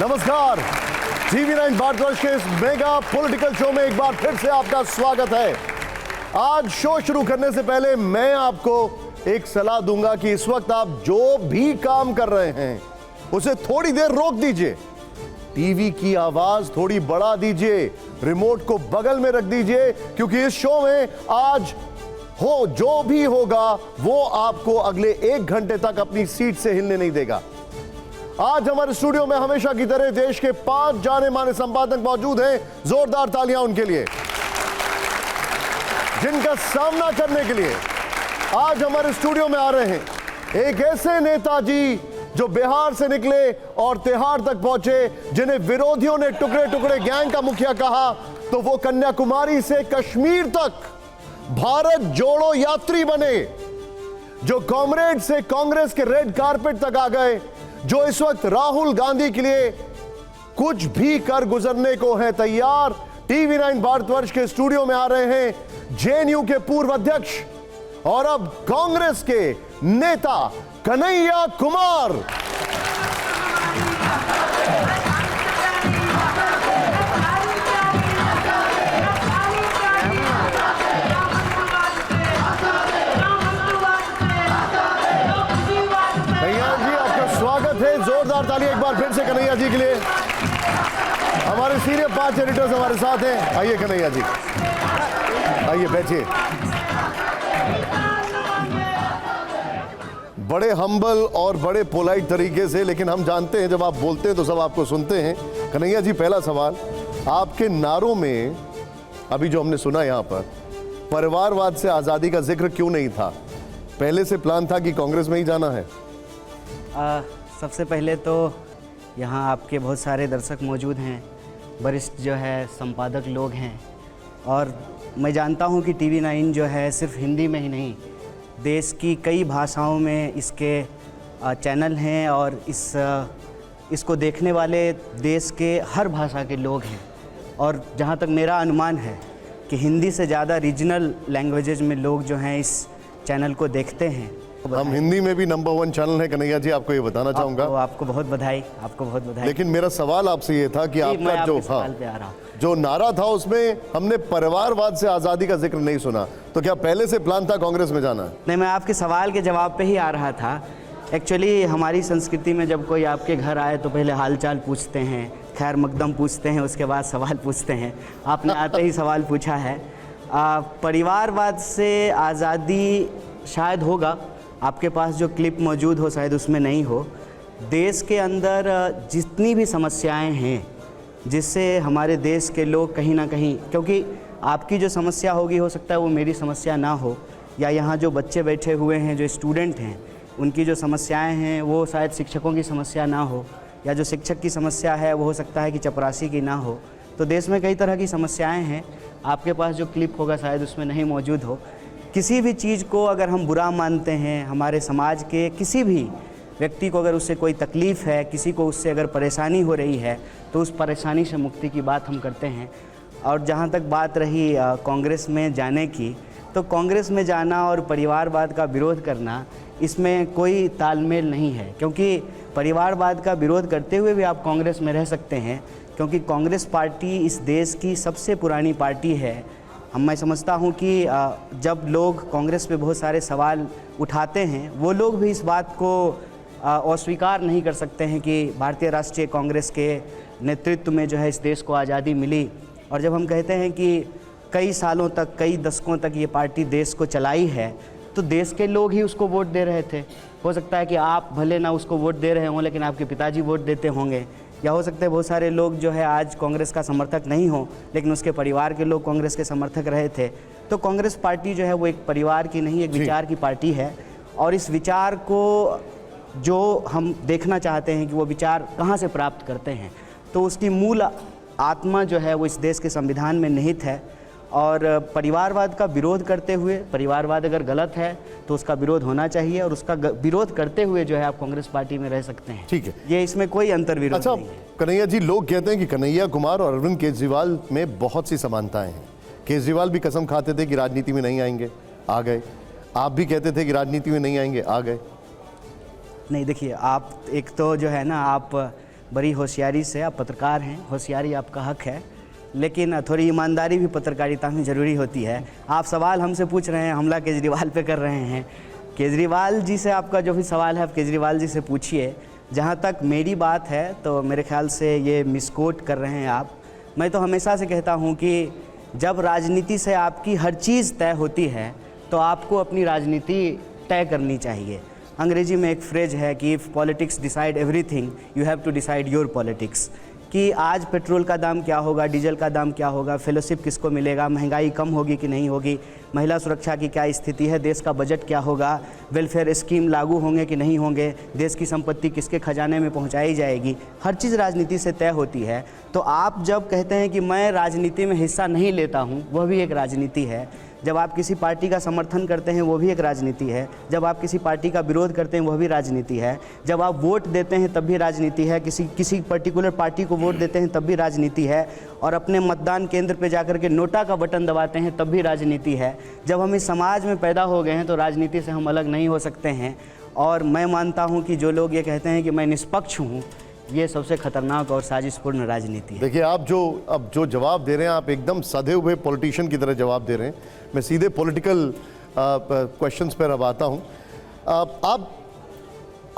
नमस्कार, TV9 भारतवर्ष के इस मेगा पॉलिटिकल शो में एक बार फिर से आपका स्वागत है। आज शो शुरू करने से पहले मैं आपको एक सलाह दूंगा कि इस वक्त आप जो भी काम कर रहे हैं उसे थोड़ी देर रोक दीजिए, टीवी की आवाज थोड़ी बढ़ा दीजिए, रिमोट को बगल में रख दीजिए, क्योंकि इस शो में आज जो भी होगा वो आपको अगले 1 घंटे तक अपनी सीट से हिलने नहीं देगा। आज हमारे स्टूडियो में हमेशा की तरह देश के 5 जाने माने संपादक मौजूद हैं। जोरदार तालियां उनके लिए, जिनका सामना करने के लिए आज हमारे स्टूडियो में आ रहे हैं एक ऐसे नेताजी जो बिहार से निकले और तिहाड़ तक पहुंचे, जिन्हें विरोधियों ने टुकड़े टुकड़े गैंग का मुखिया कहा, तो वो कन्याकुमारी से कश्मीर तक भारत जोड़ो यात्री बने, जो कॉमरेड से कांग्रेस के रेड कारपेट तक आ गए, जो इस वक्त राहुल गांधी के लिए कुछ भी कर गुजरने को है तैयार। TV9 भारतवर्ष के स्टूडियो में आ रहे हैं JNU के पूर्व अध्यक्ष और अब कांग्रेस के नेता कन्हैया कुमार। जोरदार ताली एक बार फिर से कन्हैया जी के लिए। हमारे सीनियर 5 एडिटर्स हमारे साथ हैं। आइए कन्हैया जी, आइए बैठिए। बड़े हम्बल और बड़े पोलाइट तरीके से, लेकिन हम जानते हैं जब आप बोलते हैं तो सब आपको सुनते हैं। कन्हैया जी, पहला सवाल, आपके नारों में अभी जो हमने सुना यहाँ पर, परिवारवाद से आज़ादी का जिक्र क्यों नहीं था? पहले से प्लान था कि कांग्रेस में ही जाना है? सबसे पहले तो यहाँ आपके बहुत सारे दर्शक मौजूद हैं, वरिष्ठ जो है संपादक लोग हैं, और मैं जानता हूँ कि TV9 जो है सिर्फ हिंदी में ही नहीं, देश की कई भाषाओं में इसके चैनल हैं, और इसको देखने वाले देश के हर भाषा के लोग हैं। और जहाँ तक मेरा अनुमान है कि हिंदी से ज़्यादा रीजनल लैंग्वेजेज में लोग जो हैं इस चैनल को देखते हैं। हम हिंदी में भी नंबर 1 चैनल है कन्हैया जी, आपको ये बताना चाहूँगा। आपको बहुत बधाई, आपको बहुत बधाई। लेकिन मेरा सवाल आपसे ये था कि आपका जो नारा था उसमें हमने परिवारवाद से आज़ादी का जिक्र नहीं सुना, तो क्या पहले से प्लान था कांग्रेस में जाना? नहीं, मैं आपके सवाल के जवाब पे ही आ रहा था। एक्चुअली हमारी संस्कृति में जब कोई आपके घर आए तो पहले हालचाल पूछते हैं, खैर मकदम पूछते हैं, उसके बाद सवाल पूछते हैं। आपने आते ही सवाल पूछा है। परिवारवाद से आज़ादी शायद होगा, आपके पास जो क्लिप मौजूद हो शायद उसमें नहीं हो। देश के अंदर जितनी भी समस्याएं हैं जिससे हमारे देश के लोग कहीं ना कहीं, क्योंकि आपकी जो समस्या होगी हो सकता है वो मेरी समस्या ना हो, या यहाँ जो बच्चे बैठे हुए हैं जो स्टूडेंट हैं उनकी जो समस्याएं हैं वो शायद शिक्षकों की समस्या ना हो, या जो शिक्षक की समस्या है वो हो सकता है कि चपरासी की ना हो। तो देश में कई तरह की समस्याएँ हैं, आपके पास जो क्लिप होगा शायद उसमें नहीं मौजूद हो। किसी भी चीज़ को अगर हम बुरा मानते हैं, हमारे समाज के किसी भी व्यक्ति को अगर उससे कोई तकलीफ़ है, किसी को उससे अगर परेशानी हो रही है, तो उस परेशानी से मुक्ति की बात हम करते हैं। और जहाँ तक बात रही कांग्रेस में जाने की, तो कांग्रेस में जाना और परिवारवाद का विरोध करना, इसमें कोई तालमेल नहीं है, क्योंकि परिवारवाद का विरोध करते हुए भी आप कांग्रेस में रह सकते हैं, क्योंकि कांग्रेस पार्टी इस देश की सबसे पुरानी पार्टी है। मैं समझता हूँ कि जब लोग कांग्रेस पे बहुत सारे सवाल उठाते हैं, वो लोग भी इस बात को अस्वीकार नहीं कर सकते हैं कि भारतीय राष्ट्रीय कांग्रेस के नेतृत्व में जो है इस देश को आज़ादी मिली। और जब हम कहते हैं कि कई सालों तक, कई दशकों तक ये पार्टी देश को चलाई है, तो देश के लोग ही उसको वोट दे रहे थे। हो सकता है कि आप भले ना उसको वोट दे रहे हों, लेकिन आपके पिताजी वोट देते होंगे, या हो सकता है बहुत सारे लोग जो है आज कांग्रेस का समर्थक नहीं हो, लेकिन उसके परिवार के लोग कांग्रेस के समर्थक रहे थे। तो कांग्रेस पार्टी जो है वो एक परिवार की नहीं, एक विचार की पार्टी है, और इस विचार को जो हम देखना चाहते हैं कि वो विचार कहाँ से प्राप्त करते हैं, तो उसकी मूल आत्मा जो है वो इस देश के संविधान में निहित है। और परिवारवाद का विरोध करते हुए, परिवारवाद अगर गलत है तो उसका विरोध होना चाहिए, और उसका विरोध करते हुए जो है आप कांग्रेस पार्टी में रह सकते हैं। ठीक है, ये इसमें कोई अंतर विरोध नहीं है। कन्हैया जी, लोग कहते हैं कि कन्हैया कुमार और अरविंद केजरीवाल में बहुत सी समानताएं हैं। केजरीवाल भी कसम खाते थे कि राजनीति में नहीं आएंगे, आ गए। आप भी कहते थे कि राजनीति में नहीं आएंगे, आ गए। नहीं, देखिए, आप एक तो जो है ना, आप बड़ी होशियारी से, आप पत्रकार हैं, होशियारी आपका हक है, लेकिन थोड़ी ईमानदारी भी पत्रकारिता में ज़रूरी होती है। आप सवाल हमसे पूछ रहे हैं, हमला केजरीवाल पे कर रहे हैं। केजरीवाल जी से आपका जो भी सवाल है आप केजरीवाल जी से पूछिए। जहाँ तक मेरी बात है तो मेरे ख्याल से ये मिसकोट कर रहे हैं आप। मैं तो हमेशा से कहता हूँ कि जब राजनीति से आपकी हर चीज़ तय होती है तो आपको अपनी राजनीति तय करनी चाहिए। अंग्रेजी में एक फ्रेज है कि if politics decide everything you have to decide your politics, कि आज पेट्रोल का दाम क्या होगा, डीजल का दाम क्या होगा, फेलोशिप किसको मिलेगा, महंगाई कम होगी कि नहीं होगी, महिला सुरक्षा की क्या स्थिति है, देश का बजट क्या होगा, वेलफेयर स्कीम लागू होंगे कि नहीं होंगे, देश की संपत्ति किसके खजाने में पहुंचाई जाएगी, हर चीज़ राजनीति से तय होती है। तो आप जब कहते हैं कि मैं राजनीति में हिस्सा नहीं लेता हूं, वह भी एक राजनीति है। जब आप किसी पार्टी का समर्थन करते हैं वो भी एक राजनीति है। जब आप किसी पार्टी का विरोध करते हैं वह भी राजनीति है। जब आप वोट देते हैं तब भी राजनीति है। किसी पर्टिकुलर पार्टी को वोट देते हैं तब भी राजनीति है। और अपने मतदान केंद्र पे जाकर के नोटा का बटन दबाते हैं तब भी राजनीति है। जब हम इस समाज में पैदा हो गए हैं तो राजनीति से हम अलग नहीं हो सकते हैं। और मैं मानता हूँ कि जो लोग ये कहते हैं कि मैं निष्पक्ष हूँ, ये सबसे खतरनाक और साजिशपूर्ण राजनीति है। देखिए, आप जो जवाब दे रहे हैं, आप एकदम सधे हुए पॉलिटिशियन की तरह जवाब दे रहे हैं। मैं सीधे पॉलिटिकल क्वेश्चंस पर अब आता हूं।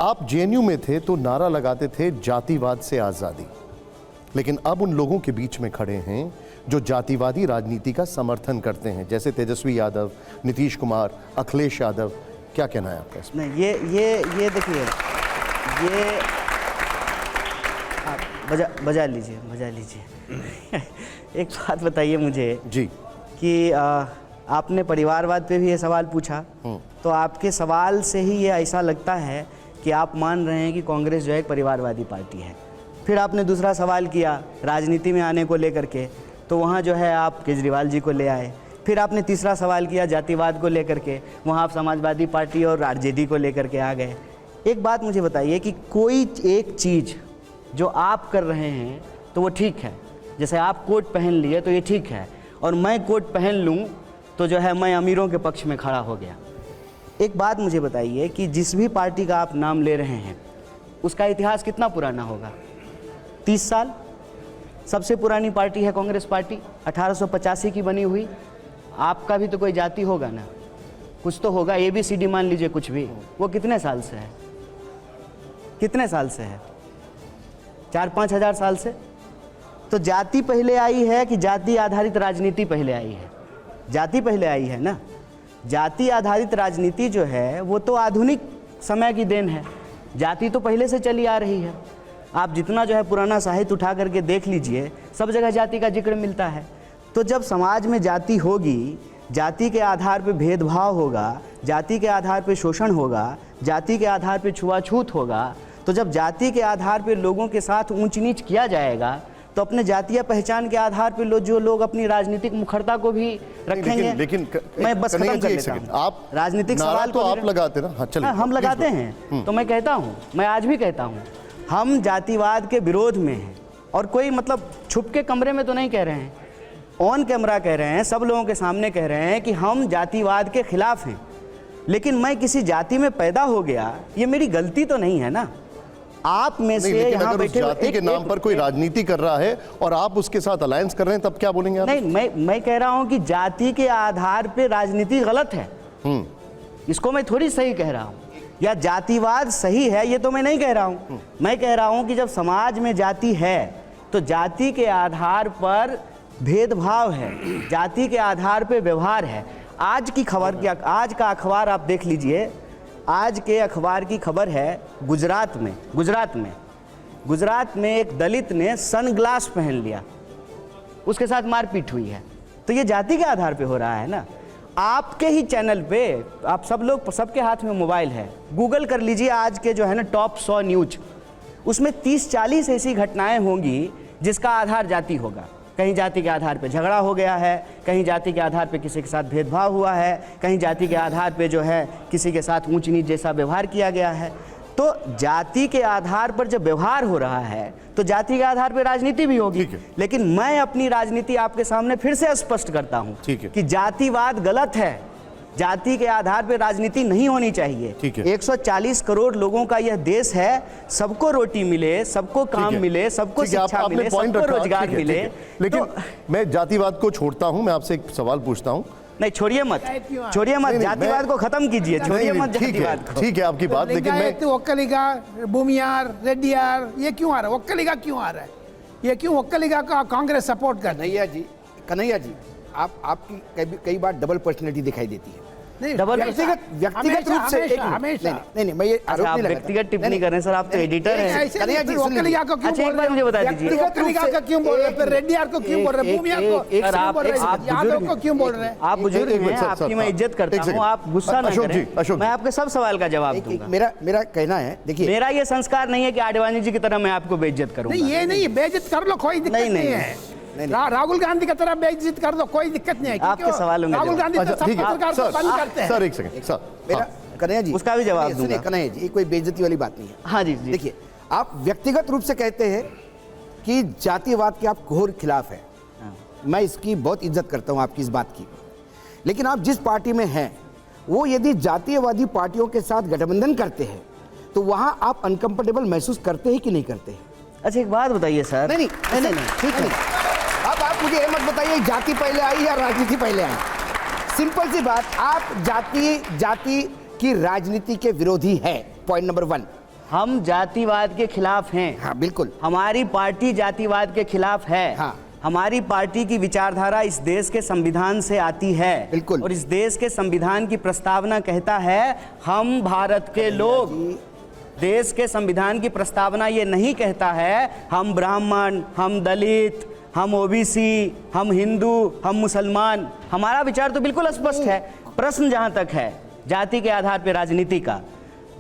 आप जेएनयू में थे तो नारा लगाते थे जातिवाद से आज़ादी, लेकिन अब उन लोगों के बीच में खड़े हैं जो जातिवादी राजनीति का समर्थन करते हैं, जैसे तेजस्वी यादव, नीतीश कुमार, अखिलेश यादव। क्या कहना है आपका इसमें? नहीं, ये देखिए, ये बजा लीजिए एक बात बताइए मुझे जी कि आपने परिवारवाद पे भी ये सवाल पूछा, तो आपके सवाल से ही ये ऐसा लगता है कि आप मान रहे हैं कि कांग्रेस जो है एक परिवारवादी पार्टी है। फिर आपने दूसरा सवाल किया राजनीति में आने को लेकर के, तो वहाँ जो है आप केजरीवाल जी को ले आए। फिर आपने तीसरा सवाल किया जातिवाद को लेकर के, वहाँ आप समाजवादी पार्टी और आरजेडी को लेकर के आ गए। एक बात मुझे बताइए कि कोई एक चीज़ जो आप कर रहे हैं तो वो ठीक है, जैसे आप कोट पहन लिए तो ये ठीक है, और मैं कोट पहन लूँ तो जो है मैं अमीरों के पक्ष में खड़ा हो गया। एक बात मुझे बताइए कि जिस भी पार्टी का आप नाम ले रहे हैं उसका इतिहास कितना पुराना होगा? 30 साल। सबसे पुरानी पार्टी है कांग्रेस पार्टी, 1885 की बनी हुई। आपका भी तो कोई जाति होगा ना, कुछ तो होगा, ABCD मान लीजिए कुछ भी। वो कितने साल से है? कितने साल से है? 4-5 हज़ार साल से। तो जाति पहले आई है कि जाति आधारित राजनीति पहले आई है? जाति पहले आई है ना। जाति आधारित राजनीति जो है वो तो आधुनिक समय की देन है, जाति तो पहले से चली आ रही है। आप जितना जो है पुराना साहित्य उठा करके देख लीजिए, सब जगह जाति का जिक्र मिलता है। तो जब समाज में जाति होगी, जाति के आधार पर भेदभाव होगा, जाति के आधार पर शोषण होगा, जाति के आधार पर छुआछूत होगा, तो जब जाति के आधार पर लोगों के साथ ऊंच नीच किया जाएगा तो अपने जातीय पहचान के आधार पर जो लोग अपनी राजनीतिक मुखरता को भी रखेंगे। लेकिन मैं बस खत्म कर लेता हूं। आप राजनीतिक सवाल तो आप लगाते ना। हाँ, चलिए। हम लगाते हैं। तो मैं कहता हूं, मैं आज भी कहता हूं, हम जातिवाद के विरोध में हैं। और कोई मतलब छुप के कमरे में तो नहीं कह रहे हैं, ऑन कैमरा कह रहे हैं, सब लोगों के सामने कह रहे हैं कि हम जातिवाद के खिलाफ हैं। लेकिन मैं किसी जाति में पैदा हो गया, ये मेरी गलती तो नहीं है ना। आप में से यहाँ बैठे जाति के नाम पर कोई राजनीति कर रहा है और आप उसके साथ अलायंस कर रहे हैं, तब क्या बोलेंगे आप? नहीं, मैं कह रहा हूं कि जाति के आधार पे राजनीति गलत है, इसको मैं थोड़ी सही कह रहा हूं, या जातिवाद सही है ये तो मैं नहीं कह रहा हूं। मैं कह रहा हूं कि जब समाज में जाति है तो जाति के आधार पर भेदभाव है, जाति के आधार पर व्यवहार है। आज की खबर क्या, आज का अखबार आप देख लीजिए, आज के अखबार की खबर है गुजरात में एक दलित ने सनग्लास पहन लिया, उसके साथ मारपीट हुई है। तो ये जाति के आधार पे हो रहा है ना। आपके ही चैनल पे आप सब लोग, सबके हाथ में मोबाइल है, गूगल कर लीजिए आज के जो है ना टॉप 100 न्यूज, उसमें 30-40 ऐसी घटनाएं होंगी जिसका आधार जाति होगा। कहीं जाति के आधार पे झगड़ा हो गया है, कहीं जाति के आधार पे किसी के साथ भेदभाव हुआ है, कहीं जाति के आधार पे जो है किसी के साथ ऊंच नीच जैसा व्यवहार किया गया है। तो जाति के आधार पर जब व्यवहार हो रहा है तो जाति के आधार पर राजनीति भी होगी। लेकिन मैं अपनी राजनीति आपके सामने फिर से स्पष्ट करता हूं कि जातिवाद गलत है, जाति के आधार पर राजनीति नहीं होनी चाहिए। ठीक है। 140 करोड़ लोगों का यह देश है, सबको रोटी मिले, सबको काम मिले, सबको ठीक है, शिक्षा आपने मिले, point सबको रखा, रोजगार ठीक है, मिले। ठीक है। लेकिन मैं जातिवाद को छोड़ता हूं, मैं आपसे एक सवाल पूछता हूं। नहीं, छोड़िए मत, छोड़िए मत, नहीं, जातिवाद को खत्म कीजिए, छोड़िए मत ठीक है, जातिवाद को। ठीक है आपकी बात, लेकिन मैं ಒಕ್ಕಲಿಗ भूमियार रेड्डियार ये क्यों आ रहा है? ಒಕ್ಕಲಿಗ क्यों आ रहा है? ये क्यों ಒಕ್ಕಲಿಗ का कांग्रेस सपोर्ट कर रही है? कन्हैया जी आपकी कई बार डबल पर्सनैलिटी दिखाई देती है। नहीं, डबल- व्यक्तिगत रूप से एक मिनट, हमेशा नहीं मैं ये अच्छा, आरोप आप नहीं लगाता। व्यक्तिगत टिप्पणी कर रहे हैं सर, आप तो एडिटर हैं। ऐसे कन्हैया जी, फिर सुन लीजिए। वक्कलिगा को क्यों अच्छा, बोल एक बार रहे मुझे बता हैं? दीजिए। व्यक्तिगत वक्कलिगा का क्यों बोल रहे हैं? फिर रेड्डियार को क्यों बोल रहे हैं? भूमियार को सर, क्यों आप बोल रहे हैं? बुजुर्ग यादव को हैं। क्यों बोल रहे हैं? आप बुजुर्ग एक मिनट, हैं, सर, आपकी सर, मैं हाँ। इज्जत करता एक हूँ, सेकंड। आप गुस्सा ना अशोक जी, करें, अशोक मैं जी। आपके सब सवाल का जवाब दूंगा। मेरा कहना है, देखिए मेरा ये संस्कार नहीं है कि आडवाणी जी की तरह मैं आपको बेइज्जत करूंगा। नहीं, ये नहीं, बेइज्जत कर लो, कोई दिक्कत नहीं, नहीं नहीं, है। राहुल गांधी की तरह बेइज्जत कर दो, कोई दिक्कत नहीं है। आपके क्योंकि सवालों में राहुल जवाब। गांधी तो अच्छा सब ठीक है पत्रकार को बंद करते हैं। सर एक सेकंड सर, मेरा हाँ। कन्हैया जी उसका भी जवाब सुनिए, दूंगा। कन्हैया जी, ये कोई बेइज्जती वाली बात नहीं है। हाँ जी जी। देखिए, आप व्यक्तिगत रूप से कहते हैं कि जातिवाद के आप घोर खिलाफ हैं। मैं इसकी बहुत इज्जत करता हूं आपकी इस बात की, लेकिन आप जिस पार्टी में हैं वो यदि जातीयवादी पार्टियों के साथ गठबंधन करते हैं तो वहां आप अनकंफर्टेबल महसूस करते हैं कि नहीं करते हैं? अच्छा, एक बात बताइए सर। नहीं, ठीक है। अब आप मुझे ये मत बताइए जाति पहले आई या राजनीति पहले आई। सिंपल सी बात, आप जाति की राजनीति के विरोधी है, पॉइंट नंबर 1। हम जातिवाद के खिलाफ हैं। हाँ बिल्कुल। हमारी पार्टी जातिवाद के खिलाफ है। हाँ। हमारी पार्टी की विचारधारा इस देश के संविधान से आती है। बिल्कुल। और इस देश के संविधान की प्रस्तावना कहता है हम भारत के लोग। देश के संविधान की प्रस्तावना ये नहीं कहता है हम ब्राह्मण, हम दलित, हम ओबीसी, हम हिंदू, हम मुसलमान। हमारा विचार तो बिल्कुल स्पष्ट है। प्रश्न जहां तक है जाति के आधार पर राजनीति का,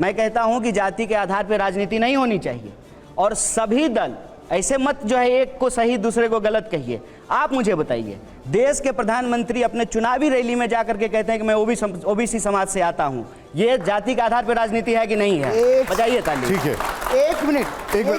मैं कहता हूं कि जाति के आधार पर राजनीति नहीं होनी चाहिए। और सभी दल ऐसे मत जो है एक को सही दूसरे को गलत कहिए। आप मुझे बताइए, देश के प्रधानमंत्री अपने चुनावी रैली में जाकर के कहते हैं कि मैं ओबीसी समाज से आता हूं। ये जाति के आधार पर राजनीति है कि नहीं है? बजाइए ताली। ठीक है, एक मिनट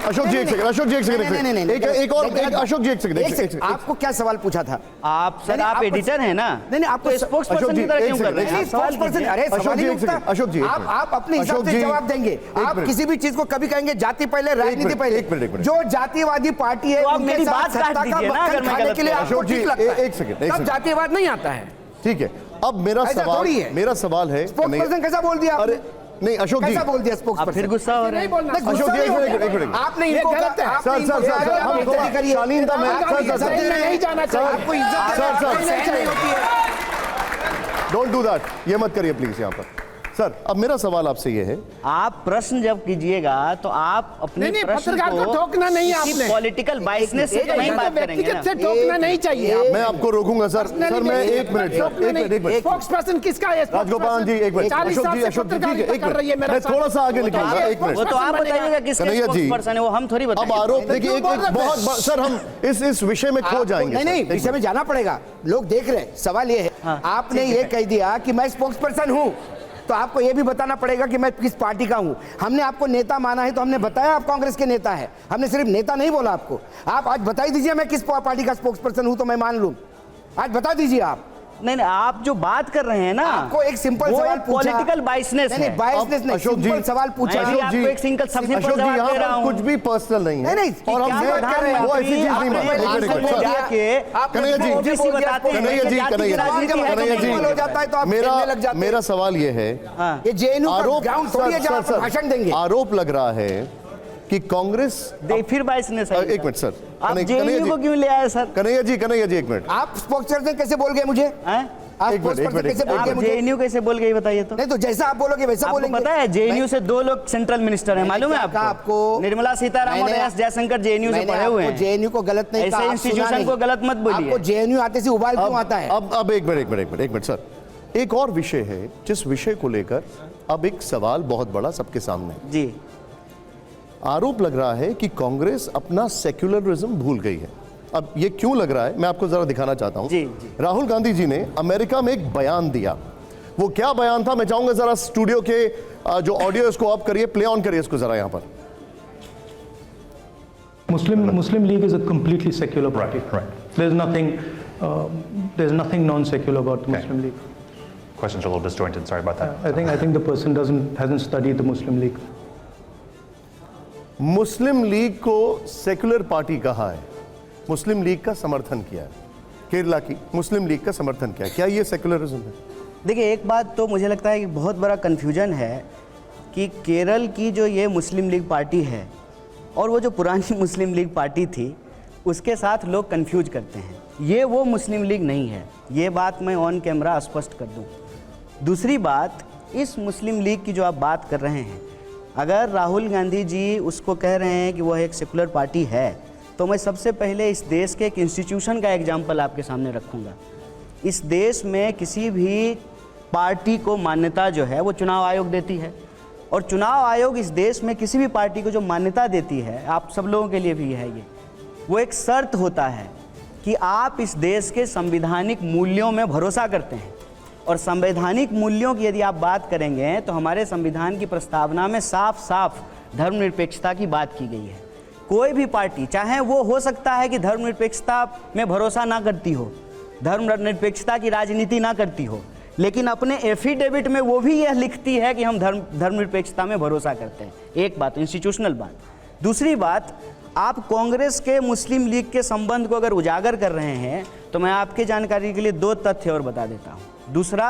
अशोक जी एक सेकंड, अशोक जी एक सेकंड, एक और अशोक जी एक सेकंड। आपको क्या सवाल पूछा था? आप सर, आप एडिटर हैं ना? नहीं, आपको स्पोक्स अशोक पर्सन जी, की तरह एक क्यों कर रहे हैं? सेकंड, आप सवाल कीजिए। अरे अशोक सवाल जी, ही एक उठता। सेकंड, अशोक जी, एक मिनट। आप अपने हिसाब अशोक से जी, जवाब देंगे। आप मिनट। किसी भी चीज को कभी कहेंगे जाति पहले राजनीति मिनट, पहले। एक मिनट। जो जातिवादी पार्टी है तो आप उनके मेरी साथ बात काट सत्ता का दीजिए ना, मक्खन अगर मैं खाने गलत के लिए हूं। आपको अशोक जी, ठीक लगता है। एक सेकंड, तब जातिवाद नहीं आता है। ठीक है, अब मेरा ऐसा सवाल थोड़ी है। है स्पोक्सपर्सन कैसा बोल दिया अरे आपने? नहीं अशोक जी, कैसा बोल दिया आप स्पोक्सपर्सन? फिर गुस्सा हो रहे नहीं हैं। बोलना। नहीं, गुस्सा अशोक जी, नहीं हो एक रहा। मिनट। आपने ये इनको गलत है। सर, हम थोड़ा शालीनता में सर, नहीं जाना चाहिए। आपको इज्जत सर, नहीं होती है। डोंट डू दैट, ये मत करिए प्लीज। यहाँ पर सर, अब मेरा सवाल आपसे ये है, आप प्रश्न जब कीजिएगा तो आप अपने नहीं, प्रश्न पत्रकार को टोकना नहीं है आपने। पॉलिटिकल बाइसनेस से तो नहीं बात करेंगे व्यक्तिगत ना। से टोकना नहीं चाहिए। मैं आपको रोकूंगा सर। सर मैं एक मिनट, स्पोक्स पर्सन किसका है? राजगोपाल जी एक मिनट, 40 साल से अशोक जी ठीक है, पत्रकारिता एक कर रही है मिनट, मेरे मैं साथ। थोड़ा सा आगे वो तो निकलूंगा, आप एक मिनट। वो तो आप बताइएगा किसके कन्हैया जी, स्पोक्सपर्सन है, वो हम थोड़ी अब बताएंगे। आरोप देखिए, एक बोल रहे बहुत सर हम इस विषय में खो जाएंगे। नहीं, विषय में जाना पड़ेगा। लोग देख रहे हैं। सवाल ये है, आपने ये कह दिया कि मैं स्पोक्स पर्सन हूं, तो आपको ये भी बताना पड़ेगा कि मैं किस पार्टी का हूं। हमने आपको नेता माना है तो हमने बताया आप कांग्रेस के नेता है। हमने सिर्फ नेता नहीं बोला आपको। आप आज बता ही दीजिए मैं किस पार्टी का स्पोक्स पर्सन हूं तो मैं मान लूं। आज बता दीजिए आप। नहीं, आप जो बात कर रहे हैं ना, आपको एक सिंपल वो सवाल एक पूछा। पॉलिटिकल बाइसनेस नहीं, है। बाइसनेस नहीं, अशोक जी, सिंपल सवाल पूछा। मैं भी आपको एक सिंपल सिंपल अशोक जी, जवाब यहाँ दे रहा पर हूं। कुछ भी पर्सनल नहीं है। नहीं, और हम क्या प्रधानमंत्री वो ऐसी चीज नहीं आपने मानते। संसद में जाके कन्हैया जी, ओबीसी बताते हैं कन्हैया कि जी, जाति की कन्हैया राजनीति है, कन्हैया तो जी, नहीं हो जाता है तो आप खेलने लग जाते हैं। मेरा सवाल ये है, ये जेएनयू का आरोप ग्राउंड थोड़ी है जहां आप भाषण देंगे। आरोप लग रहा है कि कांग्रेस फिर बाइसनेस है। एक मिनट सर, आप जेएनयू को क्यों ले आए सर? कन्हैया जी एक मिनट। आप स्पोक्स पर्सन कैसे बोल गए मुझे? हैं? आप एक मिनट, स्पोक्स पर्सन कैसे बोल गए आप मुझे? जेएनयू कैसे बोल गए बताइए तो? नहीं तो जैसा आप बोलोगे वैसा आपको बोलेंगे। पता है जेएनयू से 2 लोग सेंट्रल मिनिस्टर हैं, मालूम है क्या कहा आपको? आपको? निर्मला सीतारामन और एस जयशंकर जेएनयू से पढ़े हुए हैं। जेएनयू को गलत नहीं ऐसे कहा, आप इंस्टीट्यूशन सुना नहीं। को गलत मत बोलिए। आपको जेएनयू आते से उबाल क्यों आता है? अब एक मिनट सर, एक और विषय है जिस विषय को लेकर अब एक सवाल बहुत बड़ा सबके सामने है। जी, आरोप लग रहा है कि कांग्रेस अपना सेक्युलरिज्म भूल गई है। अब ये क्यों लग रहा है मैं आपको जरा दिखाना चाहता हूं। जी, जी। राहुल गांधी जी ने अमेरिका में एक बयान दिया। वो क्या बयान था मैं चाहूंगा जरा स्टूडियो के जो ऑडियो इसको ऑफ करिए, प्ले ऑन करिए इसको जरा यहां पर। Muslim League is a completely secular party. Right. There's nothing non-secular about Muslim League. question's a little disjointed. Sorry about that. I think the person hasn't studied the Muslim League. Muslim league को secular party कहा है, मुस्लिम league का समर्थन किया है, केरला की मुस्लिम league का समर्थन किया है, क्या ये सेक्युलरिज्म है? देखिए, एक बात तो मुझे लगता है कि बहुत बड़ा कन्फ्यूजन है कि केरल की जो ये मुस्लिम लीग पार्टी है और वो जो पुरानी मुस्लिम लीग पार्टी थी उसके साथ लोग कंफ्यूज करते हैं। ये वो मुस्लिम लीग नहीं है, ये बात मैं ऑन कैमरा स्पष्ट कर दूं। दूसरी बात, इस मुस्लिम लीग की जो आप बात कर रहे हैं, अगर राहुल गांधी जी उसको कह रहे हैं कि वह एक सेकुलर पार्टी है, तो मैं सबसे पहले इस देश के एक इंस्टीट्यूशन का एग्जाम्पल आपके सामने रखूँगा। इस देश में किसी भी पार्टी को मान्यता जो है वो चुनाव आयोग देती है, और चुनाव आयोग इस देश में किसी भी पार्टी को जो मान्यता देती है, आप सब लोगों के लिए भी है ये, वो एक शर्त होता है कि आप इस देश के संवैधानिक मूल्यों में भरोसा करते हैं। और संवैधानिक मूल्यों की यदि आप बात करेंगे तो हमारे संविधान की प्रस्तावना में साफ साफ धर्मनिरपेक्षता की बात की गई है। कोई भी पार्टी, चाहे वो हो सकता है कि धर्मनिरपेक्षता में भरोसा ना करती हो, धर्मनिरपेक्षता की राजनीति ना करती हो, लेकिन अपने एफिडेविट में वो भी यह लिखती है कि हम धर्मनिरपेक्षता में भरोसा करते हैं। एक बात इंस्टीट्यूशनल बात। दूसरी बात, आप कांग्रेस के मुस्लिम लीग के संबंध को अगर उजागर कर रहे हैं तो मैं आपके जानकारी के लिए 2 तथ्य और बता देता हूँ। दूसरा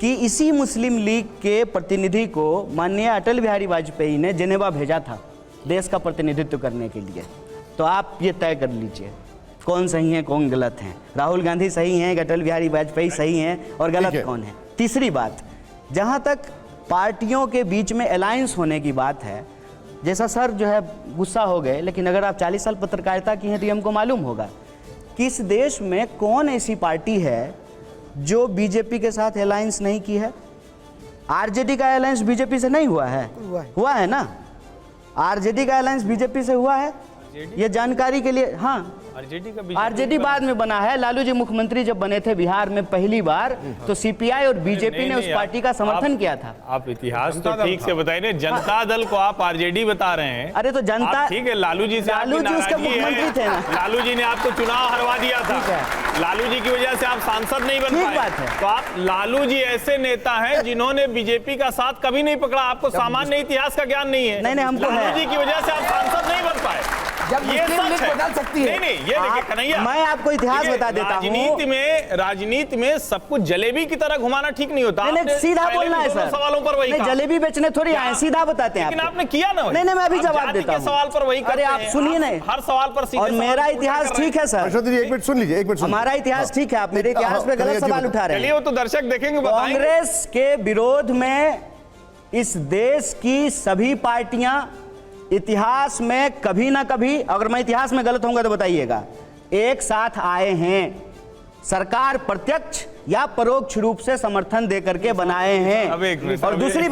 कि इसी मुस्लिम लीग के प्रतिनिधि को माननीय अटल बिहारी वाजपेयी ने जेनेवा भेजा था देश का प्रतिनिधित्व करने के लिए। तो आप ये तय कर लीजिए कौन सही है कौन गलत है। राहुल गांधी सही हैं, अटल बिहारी वाजपेयी सही हैं, और गलत कौन है। तीसरी बात, जहाँ तक पार्टियों के बीच में अलायंस होने की बात है, जैसा सर जो है गुस्सा हो गए, लेकिन अगर आप 40 साल पत्रकारिता की हैं तो ये हमको मालूम होगा कि इस देश में कौन ऐसी पार्टी है जो बीजेपी के साथ अलायंस नहीं की है। आरजेडी का अलायंस बीजेपी से नहीं हुआ है, हुआ है ना। आरजेडी का अलायंस बीजेपी से हुआ है, ये जानकारी के लिए। हाँ, आरजेडी बाद में बना है। लालू जी मुख्यमंत्री जब बने थे बिहार में पहली बार, तो सीपीआई और बीजेपी ने उस पार्टी का समर्थन किया था। आप इतिहास तो ठीक से बताइए, जनता दल को आप आरजेडी बता रहे हैं। अरे तो जनता, ठीक है, लालू जी से लालू जी उसके मुख्यमंत्री थे ना। लालू जी ने आपको चुनाव हरवा दिया था, लालू जी की वजह से आप सांसद नहीं बन पाए। बात है। तो आप लालू जी ऐसे नेता हैं जिन्होंने बीजेपी का साथ कभी नहीं पकड़ा। आपको सामान्य इतिहास का ज्ञान नहीं है। नहीं, हमको है। लालू जी की वजह से आप सांसद नहीं बन पाए। जब मुस्लिम लीग बदल सकती है। नहीं, ये देखिए कन्हैया, मैं आपको इतिहास बता देता हूँ। राजनीति में सब कुछ जलेबी की तरह घुमाना ठीक नहीं होता। नहीं, सीधा बोलना है सर। सवालों पर वही जलेबी बेचने थोड़ी आए, सीधा बताते हैं। लेकिन आपने किया ना। नहीं, मैं अभी जवाब देता हूँ। सवाल पर वही। अरे आप सुनिए ना, हर सवाल पर। और मेरा इतिहास ठीक है सर। एक मिनट सुन लीजिए, एक मिनट। हमारा इतिहास ठीक है, आप मेरे इतिहास पे गलत सवाल उठा रहे हैं। चलिए, वो तो दर्शक देखेंगे। कांग्रेस के विरोध में इस देश की सभी पार्टियां इतिहास में कभी ना कभी, अगर मैं इतिहास में गलत होऊंगा तो बताइएगा, एक साथ आए हैं। सरकार प्रत्यक्ष या परोक्ष रूप से समर्थन दे करके बनाए हैं। और दूसरी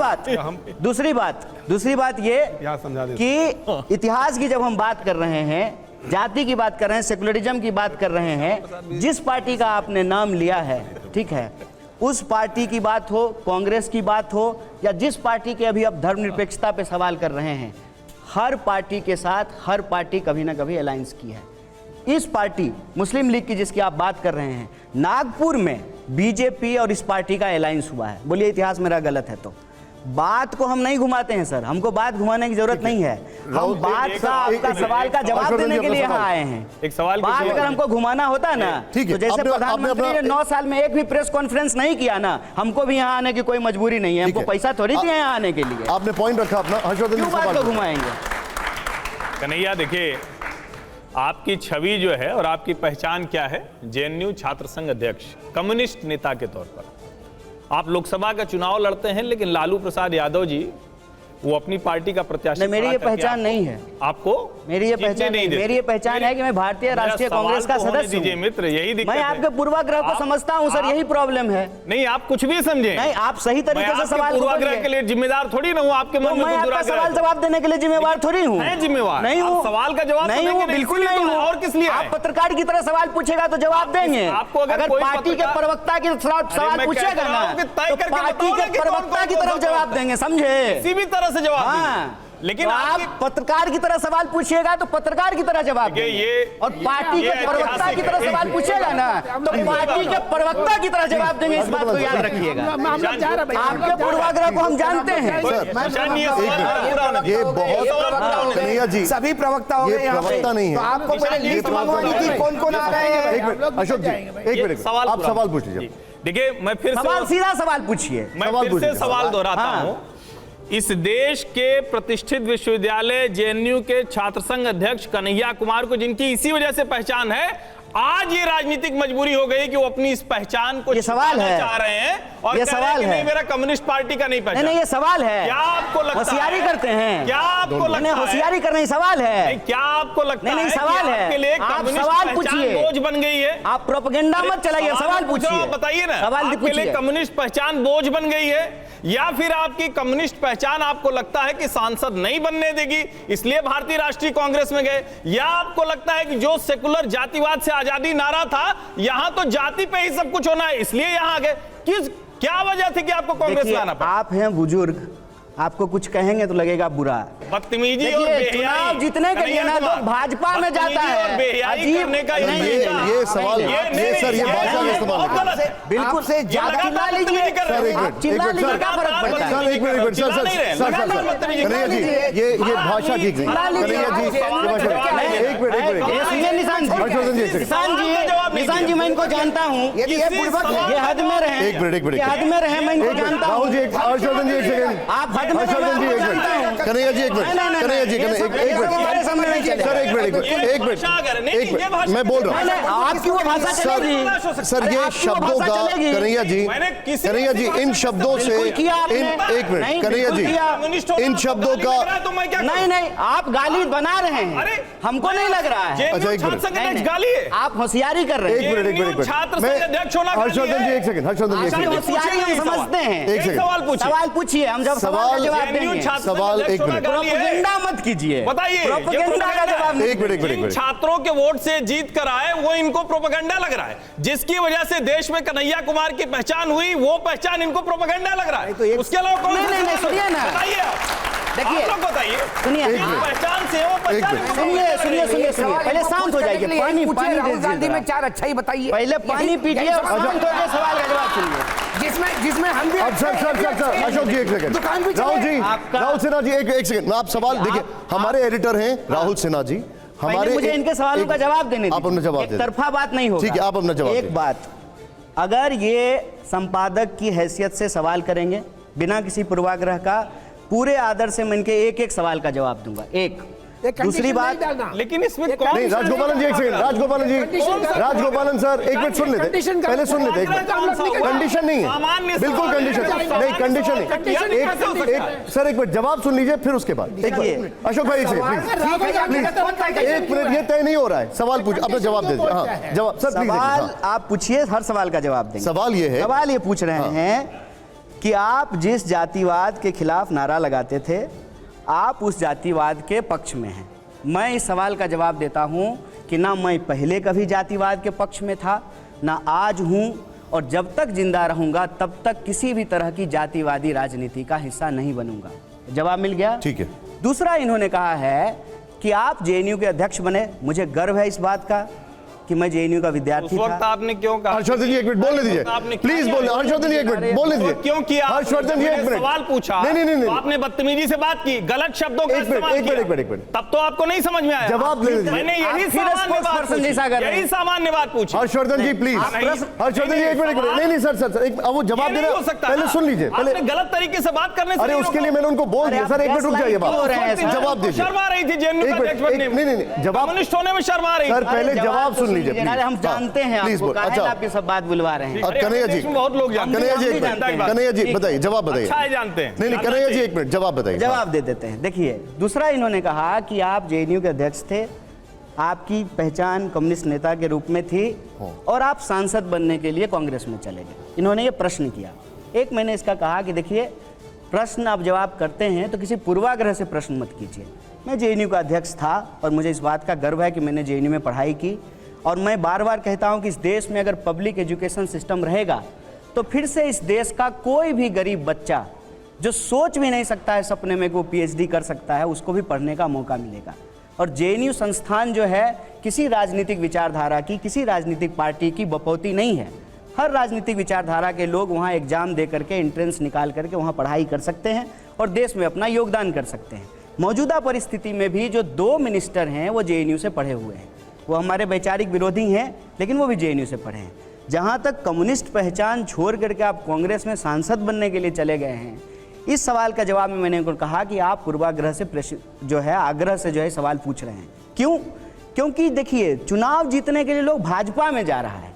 बात ये कि इतिहास की जब हम बात कर रहे हैं, जाति की बात कर रहे हैं, सेकुलरिज्म की बात कर रहे हैं, जिस पार्टी का आपने नाम लिया है, ठीक है, उस पार्टी की बात हो, कांग्रेस की बात हो, या जिस पार्टी के अभी आप धर्मनिरपेक्षता पे सवाल कर रहे हैं, हर पार्टी के साथ हर पार्टी कभी ना कभी अलायंस की है। इस पार्टी मुस्लिम लीग की जिसकी आप बात कर रहे हैं, नागपुर में बीजेपी और इस पार्टी का अलायंस हुआ है। बोलिए इतिहास मेरा गलत है तो। बात को हम नहीं घुमाते हैं सर, हमको बात घुमाने की जरूरत नहीं है। हम बात का, आपका सवाल का जवाब देने के लिए यहाँ आए हैं। एक सवाल, बात अगर हमको घुमाना होता ना, तो जैसे प्रधानमंत्री ने 9 साल में एक भी प्रेस कॉन्फ्रेंस नहीं किया ना, हमको भी यहाँ आने की कोई मजबूरी नहीं है। हमको पैसा थोड़ी दिया यहाँ आने के लिए। आपने पॉइंट रखा अपना, हर्षवर्धन क्यों बात को घुमाएंगे? कन्हैया देखिए, आपकी छवि जो है और आपकी पहचान क्या है? जेएनयू छात्र संघ अध्यक्ष, कम्युनिस्ट नेता के तौर पर आप लोकसभा का चुनाव लड़ते हैं, लेकिन लालू प्रसाद यादव जी वो अपनी पार्टी का प्रत्याशी। मेरी ये पहचान नहीं है। आपको मेरी ये पहचान नहीं, मेरी ये पहचान है कि मैं भारतीय राष्ट्रीय कांग्रेस का सदस्य हूं। मित्र, यही दिक्कत है। मैं आपके पूर्वाग्रह को समझता हूं सर, यही प्रॉब्लम है। नहीं, आप कुछ भी समझे नहीं, आप सही तरीके से सवाल पूर्वाग्रह के लिए जिम्मेदार थोड़ी ना हूं। आपके मन में मैं आपका सवाल जवाब देने के लिए जिम्मेवार थोड़ी हूं। जिम्मेवार नहीं हूं, सवाल का जवाब नहीं हूं, बिल्कुल नहीं हूं। और किस लिए? आप पत्रकार की तरह सवाल पूछेगा तो जवाब देंगे। आपको अगर पार्टी के प्रवक्ता की सवाल पूछेगा ना, तो पार्टी के प्रवक्ता की तरफ जवाब देंगे, समझे? किसी भी तरह से जवाब। लेकिन तो आप आपकी- पत्रकार की तरह सवाल पूछिएगा तो पत्रकार की तरह जवाब देखिए, देंगे। ये- और पार्टी ये के प्रवक्ता ऐतिहासिक की तरह है। सवाल पूछेगा ना तो पार्टी के प्रवक्ता की तरह जवाब देंगे, इस बात को याद रखिएगा। हम लोग जा रहे हैं भैया, हम लोग आपके जा रहे हैं। पूर्वाग्रह को हम जानते हैं। निशान, ये सवाल पूरा होना ये चाहिए। बहुत सवाल पूरा होना चाहिए। कन्हैया जी सभी प्रवक्ता हो ये गए यहाँ पे। प्रवक्ता नहीं है। तो आपको पहले ये लिस्ट प्रवक्ता मंगवानी नहीं थी है। कौन कौन आ रहे हैं। एक मिनट अशोक जी, एक ये मिनट सवाल आप पूरा सवाल होना पूछ लीजिए। चाहिए। देखिए, मैं फिर सवाल से सीधा सवाल पूछिए। मैं सवाल फिर पूछिए, से सवाल दोहराता हाँ। हूं। इस देश के प्रतिष्ठित विश्वविद्यालय जेएनयू के छात्र संघ अध्यक्ष कन्हैया कुमार को, जिनकी इसी वजह से पहचान है, आज ये राजनीतिक मजबूरी हो गई कि वो अपनी इस पहचान को ये सवाल छुपाना है। चाह रहे हैं और ये कह रहे हैं सवाल कि है। नहीं, मेरा कम्युनिस्ट पार्टी का नहीं नहीं पहचान। नहीं, ये सवाल है। क्या आपको लगता होशियारी है? करते हैं। क्या आपको लगता नहीं, है? होशियारी करना ही सवाल है। नहीं, क्या आपको लगता नहीं, है कि सवाल है। आपके लिए आप कम्युनिस्ट सवाल पहचान पूछिए। बोझ बन गई है? आप प्रोपेगेंडा मत चलाइए, सवाल पूछ रहा हूं, पूछिए। बताइए ना, सवाल आपके लिए पूछिए। कम्युनिस्ट पहचान बोझ बन गई है या फिर आपकी कम्युनिस्ट पहचान आपको लगता है कि सांसद नहीं बनने देगी इसलिए भारतीय राष्ट्रीय कांग्रेस में गए, या आपको लगता है कि जो सेकुलर जातिवाद से आजादी नारा था, यहां तो जाति पे ही सब कुछ होना है इसलिए यहां आ गए? क्या वजह थी कि आपको कांग्रेस में देखिए, आना पड़ा? आप हैं बुजुर्ग, आपको कुछ कहेंगे तो लगेगा बुरा। बदतमीजी और देखिए, बेहयाई, चुनाव जीतने के लिए ना कन्हैया लोग भाजपा में बदतमीजी जाता है। और बेहयाई करने का नहीं, ये नहीं, तरीका- ये सवाल नहीं, सर ये नहीं, भाषा का ये इस्तेमाल बहुत नहीं गलत है। बिल्कुल आपसे ये ज्यादा चिल्ला लीजिए। बदतमीजी कर रहे हैं। आप चिल्ला लीजिए, क्या फर्क पड़ता है? सर एक minute sir sir Kanhaiya ji ये भाषा ठीक नहीं। कन्हैया जी ये भाषा एक मिनट ये सुनिए निशान जी, हर्षवर्धन जी, एक सेकंड। निशान जी मैं इनको जानता हूँ। यदि ये पूर्वक ये हद में रहे, एक मिनट ये हद में रहे, मैं इनको जानता राहुल हूँ। जी हर्षवर्धन जी एक सेकंड आप हद में हर्षवर्धन जी एक मिनट कन्हैया जी एक मिनट कन्हैया जी एक मिनट सर एक मिनट मैं बोल रहा हूँ आपकी वो भाषा चलेगी सर ये शब्दों का कन्हैया जी इन शब्दों से एक मिनट कन्हैया जी इन शब्दों का नहीं नहीं, आप गाली बना रहे हैं, अरे, हमको नहीं लग रहा है। अच्छा, एक मिनट। नहीं, नहीं, गाली है। आप होशियारी कर रहे हैं। एक मिनट छात्र संघ अध्यक्ष होना हर्षवर्धन जी एक सेकंड हर्षवर्धन जी एक आपकी सेकंड होशियारी हम समझते हैं। एक सेकंड सवाल पूछिए। सवाल पूछिए, हम जब सवाल का जवाब देंगे। सवाल एक मिनट प्रोपेगेंडा मत कीजिए, बताइए, प्रोपेगेंडा का जवाब नहीं। एक मिनट छात्रों के वोट से जीत कर आए वो इनको प्रोपेगेंडा लग रहा है, जिसकी वजह से देश में कन्हैया कुमार की पहचान हुई, वो पहचान इनको प्रोपेगेंडा लग रहा है। उसके अलावा कौन नहीं, सा नहीं, नहीं, सवाल सुनिए ना। बताइए आप। देखिए, आप लोग बताइए, सुनिए, इस पहचान से वो पहचान मिनट। सुनिए, पहले शांत हो जाइए, पानी राहुल दीजिए गांधी में जरा। चार अच्छा ही बताइए। पहले पानी पीजिए और यही शांत होकर सवाल का जवाब सुनिए। जिसमें हम भी अब सर अशोक जी एक सेकंड दुकान भी चले। राहुल जी आपका- राहुल सिन्हा जी एक सेकंड आप सवाल देखिए हमारे एडिटर हैं राहुल सिन्हा जी पहले मुझे इनके सवालों का जवाब देने आप अपना जवाब एक दे तरफा बात नहीं होगा। ठीक है, आप अपना जवाब एक दें। बात, अगर ये संपादक की हैसियत से सवाल करेंगे बिना किसी पूर्वाग्रह का, पूरे आदर से मैं इनके एक एक सवाल का जवाब दूंगा। एक दूसरी बात, लेकिन इसमें कौन नहीं राजगोपालन जी एक सेकंड राजगोपालन सर एक मिनट सुन लेते पहले सुन लेते एक मिनट कंडीशन नहीं है बिल्कुल कंडीशन नहीं कंडीशन नहीं एक सर एक मिनट जवाब सुन लीजिए फिर उसके बाद एक मिनट अशोक भाई एक सेकंड प्लीज एक मिनट ये तय नहीं हो रहा है सवाल पूछ अपना जवाब दे दीजिए हाँ जवाब सर प्लीज सवाल आप पूछिए, हर सवाल का जवाब देंगे। सवाल ये है सवाल ये पूछ रहे हैं कि आप जिस जातिवाद के खिलाफ नारा लगाते थे, आप उस जातिवाद के पक्ष में हैं। मैं इस सवाल का जवाब देता हूं कि ना मैं पहले कभी जातिवाद के पक्ष में था, ना आज हूं, और जब तक जिंदा रहूंगा तब तक किसी भी तरह की जातिवादी राजनीति का हिस्सा नहीं बनूंगा। जवाब मिल गया? ठीक है। दूसरा, इन्होंने कहा है कि आप जेएनयू के अध्यक्ष बने। मुझे गर्व है इस बात का कि मैं जेएनयू का विद्यार्थी उस वक्त था। आपने क्यों कहा? हर्षवर्धन जी एक मिनट बोलने दीजिए आपने प्लीज बोलने हर्षवर्धन जी एक मिनट बोलने दीजिए क्यों किया? हर्षवर्धन जी एक मिनट सवाल पूछा, नहीं तो आपने बदतमीजी से बात की, गलत शब्दों का एक मिनट, इस्तेमाल एक किया। मिनट, एक मिनट। तब तो आपको नहीं समझ में आया। जवाब ले लीजिए। मैंने यही आप फिर सामान्य स्पोर्ट्स बात पर्सन पूछी। जैसा कर रहे हैं। यही सामान्य बात पूछी। हर्षवर्धन जी प्लीज हर्षवर्धन जी एक मिनट नहीं सर एक अब वो जवाब ये दे नहीं रहे हो सकता पहले ना। सुन लीजिए आपने पहले गलत तरीके से बात करने से अरे नहीं उसके लिए रोका। मैंने उनको बोल अरे दिया आप सर एक मिनट रुक जाइए क्यों हो रहे हैं बात सर? जवाब दीजिए शर्मा रही थी जेएनयू एक का अध्यक्ष मिनट, बनने में। नहीं, जवाब- कम्युनिस्ट होने में शर्मा रही सर थी। पहले अरे जवाब सुन लीजिए अरे हम जानते हैं प्लीज आपको, बोल काहे अच्छा आपकी सब बात बुलवा रहे हैं। अब कन्हैया जी बहुत लोग जानते हैं। कन्हैया जी हम एक भी मिनट जानते हैं। कन्हैया जी बताइए जवाब बताइए अच्छा है, जानते हैं। नहीं कन्हैया जी एक मिनट जवाब बताइए जवाब दे देते हैं। देखिए, दूसरा, इन्होंने कहा कि आप जेएनयू के अध्यक्ष थे, आपकी पहचान कम्युनिस्ट नेता के रूप में थी और आप सांसद बनने के लिए कांग्रेस में चले गए। इन्होंने ये प्रश्न किया। एक मैंने इसका कहा कि देखिए, प्रश्न आप जवाब करते हैं तो किसी पूर्वाग्रह से प्रश्न मत कीजिए। मैं जेएनयू का अध्यक्ष था और मुझे इस बात का गर्व है कि मैंने जेएनयू में पढ़ाई की, और मैं बार बार कहता हूं कि इस देश में अगर पब्लिक एजुकेशन सिस्टम रहेगा तो फिर से इस देश का कोई भी गरीब बच्चा जो सोच भी नहीं सकता है सपने में कि वो पीएचडी कर सकता है, उसको भी पढ़ने का मौका मिलेगा। और जेएनयू संस्थान जो है किसी राजनीतिक विचारधारा की, किसी राजनीतिक पार्टी की बपौती नहीं है। हर राजनीतिक विचारधारा के लोग वहाँ एग्जाम दे करके, एंट्रेंस निकाल करके वहाँ पढ़ाई कर सकते हैं और देश में अपना योगदान कर सकते हैं। मौजूदा परिस्थिति में भी जो 2 मिनिस्टर हैं वो जेएनयू से पढ़े हुए हैं। वो हमारे वैचारिक विरोधी हैं, लेकिन वो भी जेएनयू से पढ़े हैं। जहाँ तक कम्युनिस्ट पहचान छोड़ करके आप कांग्रेस में सांसद बनने के लिए चले गए हैं, इस सवाल का जवाब में मैंने उनको कहा कि आप पूर्वाग्रह से जो है, आग्रह से जो है सवाल पूछ रहे हैं। क्यों? क्योंकि देखिए, चुनाव जीतने के लिए लोग भाजपा में जा रहा है।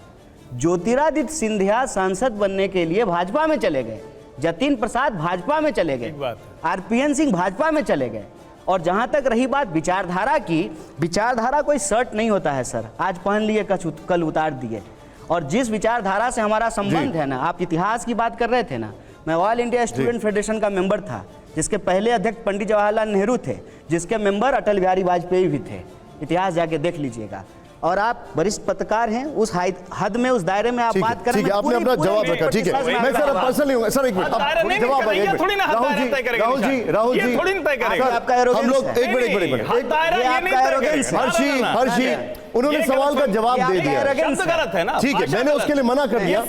ज्योतिरादित्य सिंधिया सांसद बनने के लिए भाजपा में चले गए, जतिन प्रसाद भाजपा में चले गए, आरपीएन सिंह भाजपा में चले गए। और जहां तक रही बात विचारधारा की, विचारधारा कोई शर्ट नहीं होता है सर, आज पहन लिए कल उतार दिए। और जिस विचारधारा से हमारा संबंध है ना, आप इतिहास की बात कर रहे थे ना, मैं ऑल इंडिया स्टूडेंट फेडरेशन का मेंबर था, जिसके पहले अध्यक्ष पंडित जवाहरलाल नेहरू थे, जिसके मेंबर अटल बिहारी वाजपेयी भी थे। इतिहास जाके देख लीजिएगा। और आप वरिष्ठ पत्रकार हैं, उस हद में, उस दायरे में आप बात कर रहे हैं। आपने अपना जवाब रखा, ठीक है। मैं सर पर्सनली हूं सर, एक मिनट जवाब राहुल जी, हम लोग एक मिनट हर्षी उन्होंने सवाल का जवाब दे दिया, गलत है ना, ठीक है, मैंने उसके लिए मना कर दिया,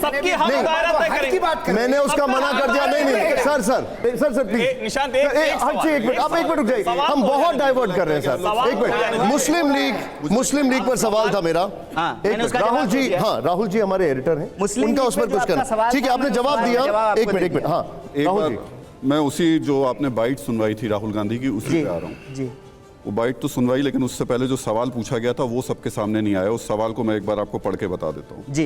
मैंने उसका मना कर दिया। नहीं सर प्लीज निशांत, हर्षी एक मिनट, आप एक मिनट रुक जाइए, हम बहुत डाइवर्ट कर रहे हैं सर। एक मिनट, मुस्लिम लीग पर सवाल था मेरा। राहुल जी, हाँ राहुल जी हमारे एडिटर हैं, उनका उस पर कुछ करना, ठीक है, आपने जवाब दिया। एक मिनट, हाँ राहुल जी, मैं उसी जो आपने बाइट सुनवाई थी राहुल गांधी की, उसी पे आ रहा हूँ जी। वो बाइट तो सुनवाई, लेकिन उससे पहले जो सवाल पूछा गया था वो सबके सामने नहीं आया। उस सवाल को मैं एक बार आपको पढ़ के बता देता हूँ जी।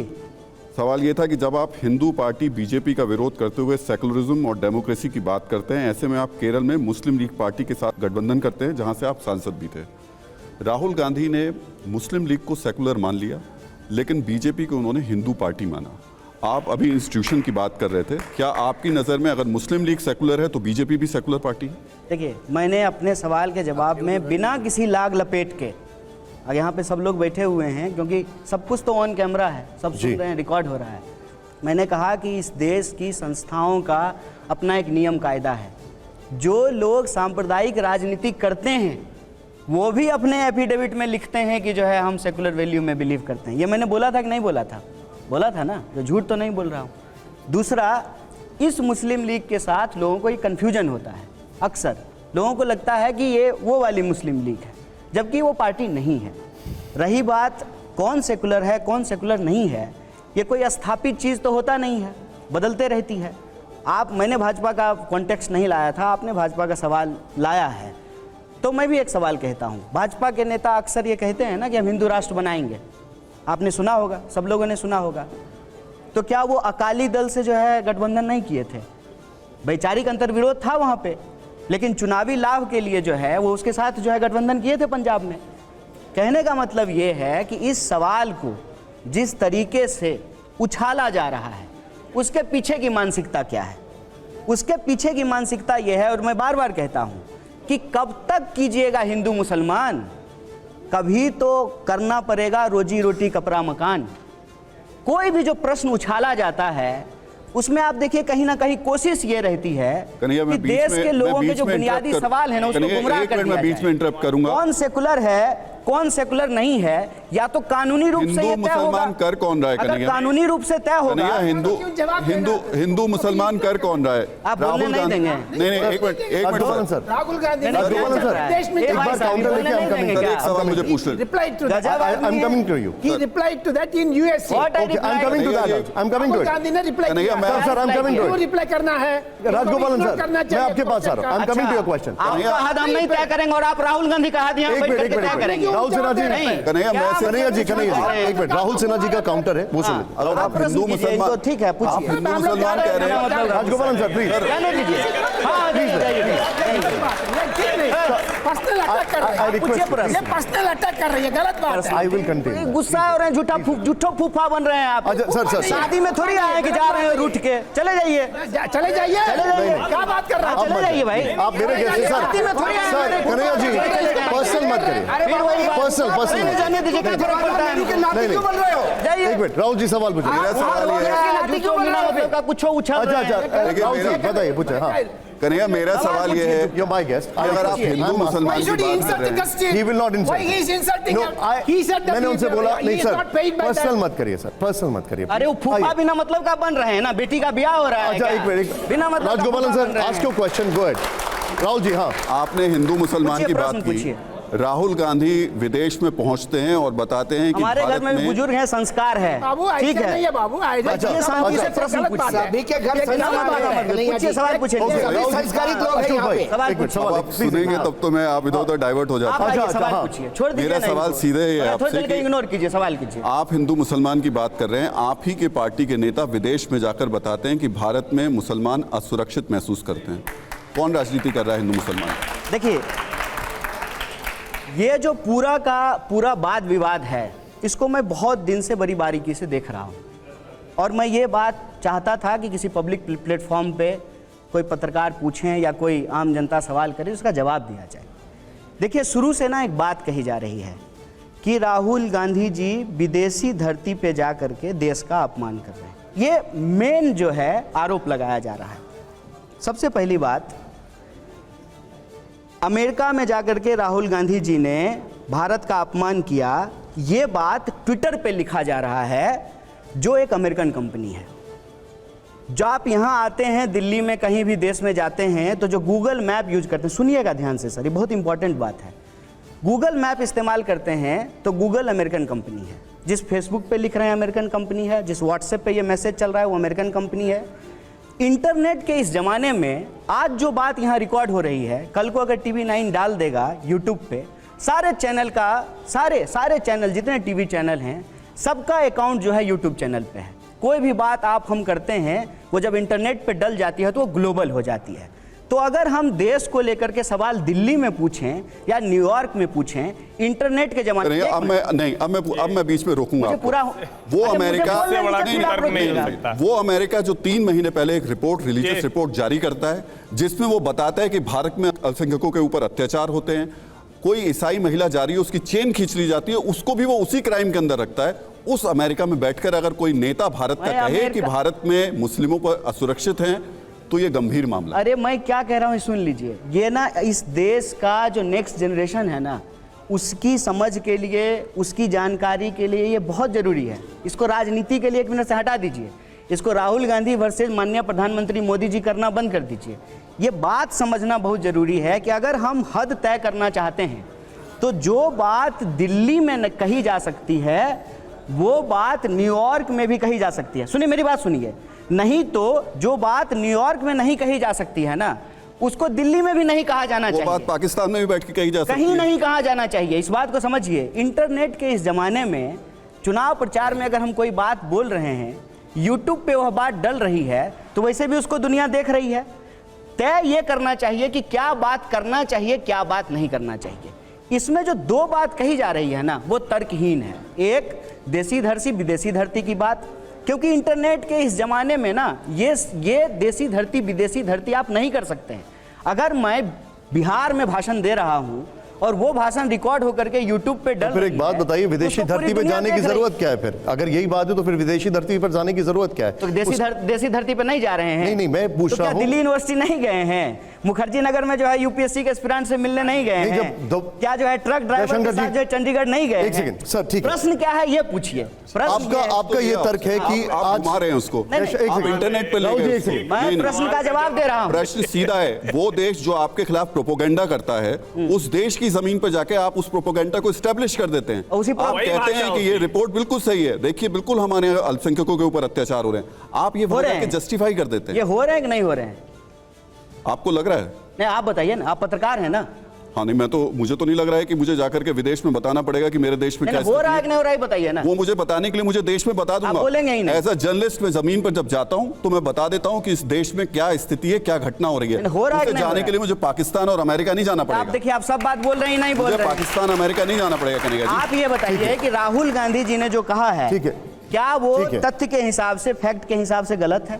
सवाल ये था कि जब आप हिंदू पार्टी बीजेपी का विरोध करते हुए सेकुलरिज्म और डेमोक्रेसी की बात करते हैं, ऐसे में आप केरल में मुस्लिम लीग पार्टी के साथ गठबंधन करते हैं, जहां से आप सांसद भी थे। राहुल गांधी ने मुस्लिम लीग को सेकुलर मान लिया, लेकिन बीजेपी को उन्होंने हिंदू पार्टी माना। आप अभी इंस्टीट्यूशन की बात कर रहे थे, क्या आपकी नज़र में अगर मुस्लिम लीग सेकुलर है तो बीजेपी भी सेकुलर पार्टी है? देखिए, मैंने अपने सवाल के जवाब में बिना किसी लाग लपेट के, और यहाँ पे सब लोग बैठे हुए हैं क्योंकि सब कुछ तो ऑन कैमरा है, सब सुन रहे हैं, रिकॉर्ड हो रहा है। मैंने कहा कि इस देश की संस्थाओं का अपना एक नियम कायदा है। जो लोग सांप्रदायिक राजनीति करते हैं वो भी अपने एफिडेविट में लिखते हैं कि जो है हम सेकुलर वैल्यू में बिलीव करते हैं। ये मैंने बोला था कि नहीं बोला था? बोला था ना, जो झूठ तो नहीं बोल रहा हूँ। दूसरा, इस मुस्लिम लीग के साथ लोगों को ये कन्फ्यूजन होता है। अक्सर लोगों को लगता है कि ये वो वाली मुस्लिम लीग है, जबकि वो पार्टी नहीं है। रही बात कौन सेकुलर है कौन सेकुलर नहीं है, ये कोई स्थापित चीज़ तो होता नहीं है, बदलते रहती है। मैंने भाजपा का कॉन्टेक्स्ट नहीं लाया था, आपने भाजपा का सवाल लाया है, तो मैं भी एक सवाल कहता हूँ। भाजपा के नेता अक्सर ये कहते हैं ना कि हम हिंदू राष्ट्र बनाएंगे, आपने सुना होगा, सब लोगों ने सुना होगा। तो क्या वो अकाली दल से जो है गठबंधन नहीं किए थे? वैचारिक अंतर्विरोध था वहाँ पे, लेकिन चुनावी लाभ के लिए जो है वो उसके साथ जो है गठबंधन किए थे पंजाब में। कहने का मतलब ये है कि इस सवाल को जिस तरीके से उछाला जा रहा है, उसके पीछे की मानसिकता क्या है? उसके पीछे की मानसिकता ये है, और मैं बार बार कहता हूँ कि कब तक कीजिएगा हिंदू मुसलमान, कभी तो करना पड़ेगा रोजी रोटी कपड़ा मकान। कोई भी जो प्रश्न उछाला जाता है उसमें आप देखिए कहीं ना कहीं कोशिश ये रहती है कि देश के लोगों के जो बुनियादी सवाल है ना उसको गुमराह कर दिया बीच में इंटरप्ट करूंगा। कौन सेकुलर है कौन सेकुलर नहीं है, या तो कानूनी रूप से ये तय होगा। कर कौन रहा है? अगर कानूनी रूप से तय होगा, हिंदू मुसलमान कर कौन रहा है? आप बोलने नहीं देंगे। नहीं, एक मिनट सर, राहुल गांधी देश में एक बार काउंटर लेके हम कमिंग एक सवाल मुझे पूछ ले। Reply to that, I am coming to you. He replied to that in USA. I am coming to that, I am coming to it. Gandhi ने रिप्लाई किया। Sir I am coming to क्यों it. Reply करना है? Rajagopalan sir, मैं आपके पास आ रहा हूं, I am coming to your question. आपका हद हम नहीं तय करेंगे और आप राहुल गांधी का हद यहाँ बैठ करके तय करेंगे। राहुल सिन्हा जी, कन्हैया जी, एक मिनट, राहुल सिन्हा जी का काउंटर है, वो सुनिए। अगर आप हिंदू मुसलमान, तो ठीक है, पूछिए। हिंदू मुसलमान कह रहे हैं, राजगोपालन सर प्लीज कहने दीजिए। हाँ, पर्सनल अटैक कर रहे हैं, पूछिए प्रश्न। ये पर्सनल अटैक कर रही है, गलत बात है। I will continue. गुस्सा हो रहे हैं, झूठो फूफा बन रहे हैं आप। सर शादी में थोड़ी आए कि जा रहे हैं रूठ के, चले जाइए। चले जाइए, क्या बात कर रहा है? चले जाइए भाई, आप मेरे जैसे सर कन्हैया जी पर्सनल मत करिए, फिर वही पर्सनल जाने दीजिए, क्या फर्क पड़ता है? नहीं, जाइए। एक मिनट, राहुल जी सवाल पूछिए। मेरा सवाल ये है कुछ उछल अच्छा रहे हैं। अच्छा, देखिए, राहुल जी मेरा- बताइए, पूछे। हाँ, कन्हैया, मेरा सवाल ये है you're my guest. कि अगर आप हिंदू मुसलमान Why की should he बात insult कर the रहे हैं, Christian? He will not insult. Why he is insulting No, him? I- He said that मैंने उनसे बोला he नहीं is sir, not paid by personal that. मत करिए सर, पर्सनल मत करिए। अरे वो फूफा आइए। बिना मतलब का बन रहे हैं ना, बेटी का ब्याह हो रहा है अच्छा क्या? एक मिनट, बिना मतलब का राजगोपालन फूफा बन सर, रहे आस्क हैं। Your question, go ahead. Rahul ji, हाँ, आपने हिंदू मुसलमान पूछिए, की बात प्रश्न की। पूछिए। राहुल गांधी विदेश में पहुंचते हैं और बताते हैं कि हमारे घर भारत में भी बुजुर्ग हैं, संस्कार है, बाबू ठीक ऐसे है। नहीं है बाबू, ऐसे अच्छा, नहीं है, अच्छा, बाबू, अच्छा, ये प्रश्न गलत पूछिए। बात है। सभी के घर ये संस्कार गलत बात है। है। नहीं, पूछिए, सवाल पूछिए। ओके, सभी राहुल जी, संस्कारित लोग हैं अशोक यहाँ भाई, पे। सवाल एक मिनट, पूछिए। अब सवाल आप सुनेंगे तब तो मैं आप इधर उधर डाइवर्ट हो आप जाता हूं। आइए, अच्छा, सवाल हाँ। पूछिए, छोड़ दीजिए मेरा ना सवाल इनको। सीधे ही है थोड़ी आपसे देर के कि- इग्नोर कीजिए, सवाल कीजिए। आप हिंदू मुसलमान की बात कर रहे हैं, आप ही के पार्टी के नेता विदेश में जाकर बताते हैं कि भारत में मुसलमान असुरक्षित महसूस करते हैं। कौन राजनीति कर रहा है हिंदू मुसलमान? देखिए, ये जो पूरा का पूरा वाद विवाद है, इसको मैं बहुत दिन से बड़ी बारीकी से देख रहा हूँ, और मैं ये बात चाहता था कि किसी पब्लिक प्लेटफॉर्म पे कोई पत्रकार पूछें या कोई आम जनता सवाल करे, उसका जवाब दिया जाए। देखिए, शुरू से ना एक बात कही जा रही है कि राहुल गांधी जी विदेशी धरती पे जा करके देश का अपमान कर रहे हैं। ये मेन जो है आरोप लगाया जा रहा है। सबसे पहली बात, अमेरिका में जाकर के राहुल गांधी जी ने भारत का अपमान किया, ये बात ट्विटर पे लिखा जा रहा है, जो एक अमेरिकन कंपनी है। जो आप यहाँ आते हैं दिल्ली में, कहीं भी देश में जाते हैं, तो जो गूगल मैप यूज करते हैं, सुनिएगा ध्यान से सर, ये बहुत इंपॉर्टेंट बात है। गूगल मैप इस्तेमाल करते हैं तो गूगल अमेरिकन कंपनी है। जिस फेसबुक पे लिख रहे हैं अमेरिकन कंपनी है, जिस व्हाट्सएप पे ये मैसेज चल रहा है वो अमेरिकन कंपनी है। इंटरनेट के इस ज़माने में आज जो बात यहाँ रिकॉर्ड हो रही है, कल को अगर TV9 डाल देगा यूट्यूब पे, सारे चैनल का सारे चैनल, जितने टीवी चैनल हैं, सबका अकाउंट जो है यूट्यूब चैनल पे है। कोई भी बात आप हम करते हैं, वो जब इंटरनेट पे डल जाती है तो वो ग्लोबल हो जाती है। तो अगर हम देश को लेकर के सवाल दिल्ली में पूछें या न्यूयॉर्क में पूछें, इंटरनेट के जमाने में, अब मैं बीच में रोकूंगा आपको। पूरा वो अरे, मुझे अमेरिका बोलने से बड़ा दीजिए, कोई फिर आप तर्क नहीं हो रोकिएगा। सकता। वो अमेरिका जो 3 महीने पहले एक रिपोर्ट, रिलीजियस ये- रिपोर्ट जारी करता है, जिसमें वो बताता है कि भारत में अल्पसंख्यकों के ऊपर अत्याचार होते हैं। कोई ईसाई महिला जा रही है, उसकी चेन खींच ली जाती है, उसको भी वो उसी क्राइम के अंदर रखता है। उस अमेरिका में बैठकर अगर कोई नेता भारत का मैं कहे कि अमेरिका- भारत में मुस्लिमों पर असुरक्षित हैं, तो ये गंभीर मामला है। अरे मैं क्या कह रहा हूँ सुन लीजिए। ये ना इस देश का जो नेक्स्ट जनरेशन है ना, उसकी समझ के लिए, उसकी जानकारी के लिए ये बहुत ज़रूरी है। इसको राजनीति के लिए 1 मिनट से हटा दीजिए। इसको राहुल गांधी वर्सेस माननीय प्रधानमंत्री मोदी जी करना बंद कर दीजिए। ये बात समझना बहुत ज़रूरी है कि अगर हम हद तय करना चाहते हैं तो जो बात दिल्ली में कही जा सकती है वो बात न्यूयॉर्क में भी कही जा सकती है। सुनिए, मेरी बात सुनिए। नहीं तो जो बात न्यूयॉर्क में नहीं कही जा सकती है ना, उसको दिल्ली में भी नहीं कहा जाना वो चाहिए। बात पाकिस्तान में भी बैठ के कही जा सकती कहीं है। नहीं कहा जाना चाहिए। इस बात को समझिए। इंटरनेट के इस जमाने में चुनाव प्रचार में अगर हम कोई बात बोल रहे हैं, यूट्यूब पे वह बात डल रही है, तो वैसे भी उसको दुनिया देख रही है। तय ये करना चाहिए कि क्या बात करना चाहिए, क्या बात नहीं करना चाहिए। इसमें जो 2 बात कही जा रही है ना, वो तर्कहीन है। एक, देसी धरती विदेशी धरती की बात, क्योंकि इंटरनेट के इस जमाने में ना ये देसी धरती विदेशी धरती आप नहीं कर सकते हैं। अगर मैं बिहार में भाषण दे रहा हूं और वो भाषण रिकॉर्ड होकर के यूट्यूब पे डल फिर एक रही बात है, बताइए, तो विदेशी उसको पूरी धरती पे दुनिया जाने की देख रही है। जरूरत क्या है? फिर अगर यही बात है तो फिर विदेशी धरती पर जाने की जरूरत क्या है? तो देसी धरती पे नहीं जा रहे हैं? नहीं, मैं पूछ तो रहा क्या हूं। दिल्ली यूनिवर्सिटी नहीं गए हैं? मुखर्जी नगर में जो है यूपीएससी के एस्पिरेंट से मिलने नहीं गए नहीं, हैं? जब क्या जो है ट्रक ड्राइवर जयशंकर के साथ जी, जो है चंडीगढ़ नहीं गए एक हैं? सेकंड, सर, ठीक है। प्रश्न क्या है ये पूछिए। प्रश्न आपका ये तर्क है कि आप आज घुमा रहे हैं उसको। नहीं, नहीं, आप इंटरनेट पे ले राहुल जी, गए एक उसको। सेकंड। मैं नहीं, नहीं। प्रश्न का जवाब दे रहा हूँ। प्रश्न सीधा है। वो देश जो आपके खिलाफ प्रोपोगंडा करता है, उस देश की जमीन पर जाके आप उस प्रोपोगंडा को एस्टेब्लिश कर देते हैं। उसी आप वही कहते भाषा हैं कि होती ये है। रिपोर्ट बिल्कुल सही है, देखिए बिल्कुल हमारे यहाँ अल्पसंख्यकों के ऊपर अत्याचार हो रहे हैं, आप ये हो रहे जाके हैं। जस्टिफाई कर देते ये हैं। हो रहे हैं कि नहीं हो रहे हैं? आपको लग रहा है? नहीं, आप बताइए ना, आप पत्रकार हैं ना। हाँ, नहीं, मुझे तो नहीं लग रहा है कि मुझे जाकर के विदेश में बताना पड़ेगा कि मेरे देश में नहीं, क्या हो रहा है स्थिति कि नहीं हो रहा है, बताइए ना। है। वो मुझे बताने के लिए मुझे देश में बता दूंगा। बोलेंगे ही नहीं। एज अ जर्नलिस्ट में जमीन पर जब जाता हूं तो मैं बता देता हूं कि इस देश में क्या स्थिति है, क्या घटना हो रही है। हो रहा है कि उसे नहीं हो जाने रहा के लिए मुझे पाकिस्तान और अमेरिका नहीं जाना आप पड़ेगा। देखिए, आप सब बात बोल रहे हैं, नहीं बोल मुझे रहे हैं। पाकिस्तान अमेरिका नहीं जाना पड़ेगा कन्हैया जी। आप ये बताइए कि राहुल गांधी जी ने जो कहा है, ठीक है, क्या वो ठीक है। तथ्य के हिसाब से, फैक्ट के हिसाब से गलत है?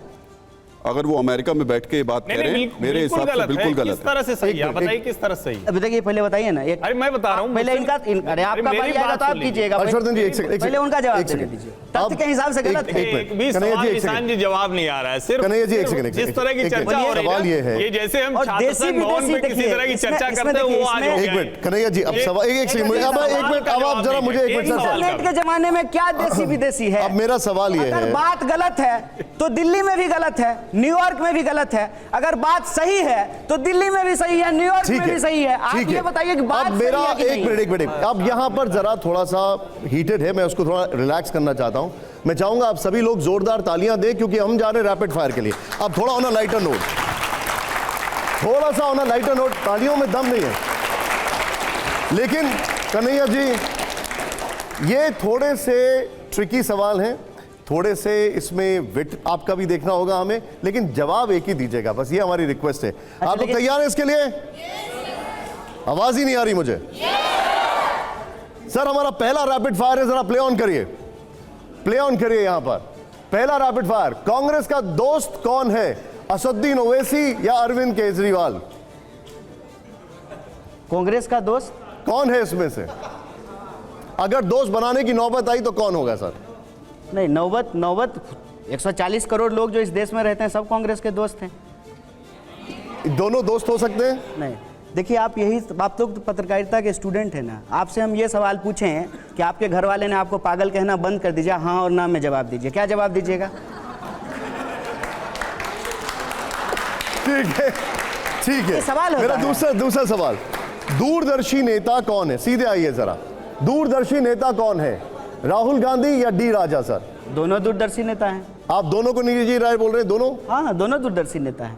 अगर वो अमेरिका में बैठ के ये बात कह रहे हैं, मेरे हिसाब से बिल्कुल गलत किस तरह से सही है? आप बताइए किस तरह से सही है? अभी देखिए, पहले बताइए ना। एक अरे मैं बता रहा हूँ, पहले अरे आपका मेरी बारी आएगा बात तो आप सुन लीजिए। कीजिएगा। हर्षवर्धन जी, एक सेकंड, पहले उनका जवाब एक देने सेकंड। दीजिए। तथ्य के हिसाब से गलत है। एक एक भी कन्हैया सवाल जी, एक निशान सेकंड। जी जवाब नहीं आ रहा है। सिर्फ कन्हैया जी, एक सेकंड, एक जिस सेकंड। तरह की एक चर्चा मिनट। हो रही सवाल ये है। ये जैसे हम और छात्र देसी संघ भवन विदेशी पे किसी देखिए, तरह की चर्चा इसमें करते हैं, देखिए, वो आज हो इसमें- एक गया मिनट कन्हैया जी, अब सवाल एक सेकंड, अब एक मिनट, अब आप जरा मुझे एक मिनट सर, इंटरनेट के जमाने में क्या देसी विदेशी है? अब मेरा सवाल ये अगर है, बात गलत है तो दिल्ली में भी गलत है, न्यूयॉर्क में भी गलत है। अगर बात सही है तो दिल्ली में भी सही है, न्यूयॉर्क ठीक में भी सही है। आप ठीक ये बताइए कि बात अब मेरा सही है कि एक नहीं? मिनट अब यहाँ पर जरा थोड़ा सा हीटेड है, मैं उसको थोड़ा रिलैक्स करना चाहता हूँ। मैं चाहूंगा आप सभी लोग जोरदार तालियां दें, क्योंकि हम जा रहे हैं रैपिड फायर के लिए। अब थोड़ा ऑन अ लाइटर नोट, थोड़ा सा ऑन अ लाइटर नोट, तालियों में दम नहीं है। लेकिन कन्हैया जी, ये थोड़े से ट्रिकी सवाल हैं, थोड़े से इसमें विट आपका भी देखना होगा हमें, लेकिन जवाब एक ही दीजिएगा, बस ये हमारी रिक्वेस्ट है। आप लोग तैयार हैं इसके लिए? आवाज ही नहीं आ रही मुझे। सर, हमारा पहला रैपिड फायर है, जरा प्ले ऑन करिए, प्ले ऑन करिए। यहां पर पहला रैपिड फायर, कांग्रेस का दोस्त कौन है? असदुद्दीन ओवैसी या अरविंद केजरीवाल? कांग्रेस का दोस्त कौन है इसमें से? अगर दोस्त बनाने की नौबत आई तो कौन होगा सर? नहीं, नौबत 140 करोड़ लोग जो इस देश में रहते हैं सब कांग्रेस के दोस्त हैं। दोनों दोस्त हो सकते हैं? नहीं, देखिए, आप तो पत्रकारिता के स्टूडेंट हैं ना। आपसे हम ये सवाल पूछे हैं कि आपके घर वाले ने आपको पागल कहना बंद कर दीजिए, हाँ और ना में जवाब दीजिए, क्या जवाब दीजिएगा? ठीक है, ठीक है। ये सवाल होता मेरा है। दूसरा सवाल, दूरदर्शी नेता कौन है? सीधे आइए जरा, दूरदर्शी नेता कौन है? राहुल गांधी या डी राजा? सर, दोनों दूरदर्शी नेता हैं। आप दोनों को निजी राय बोल रहे हैं? दोनों? हाँ, दोनों दूरदर्शी नेता हैं।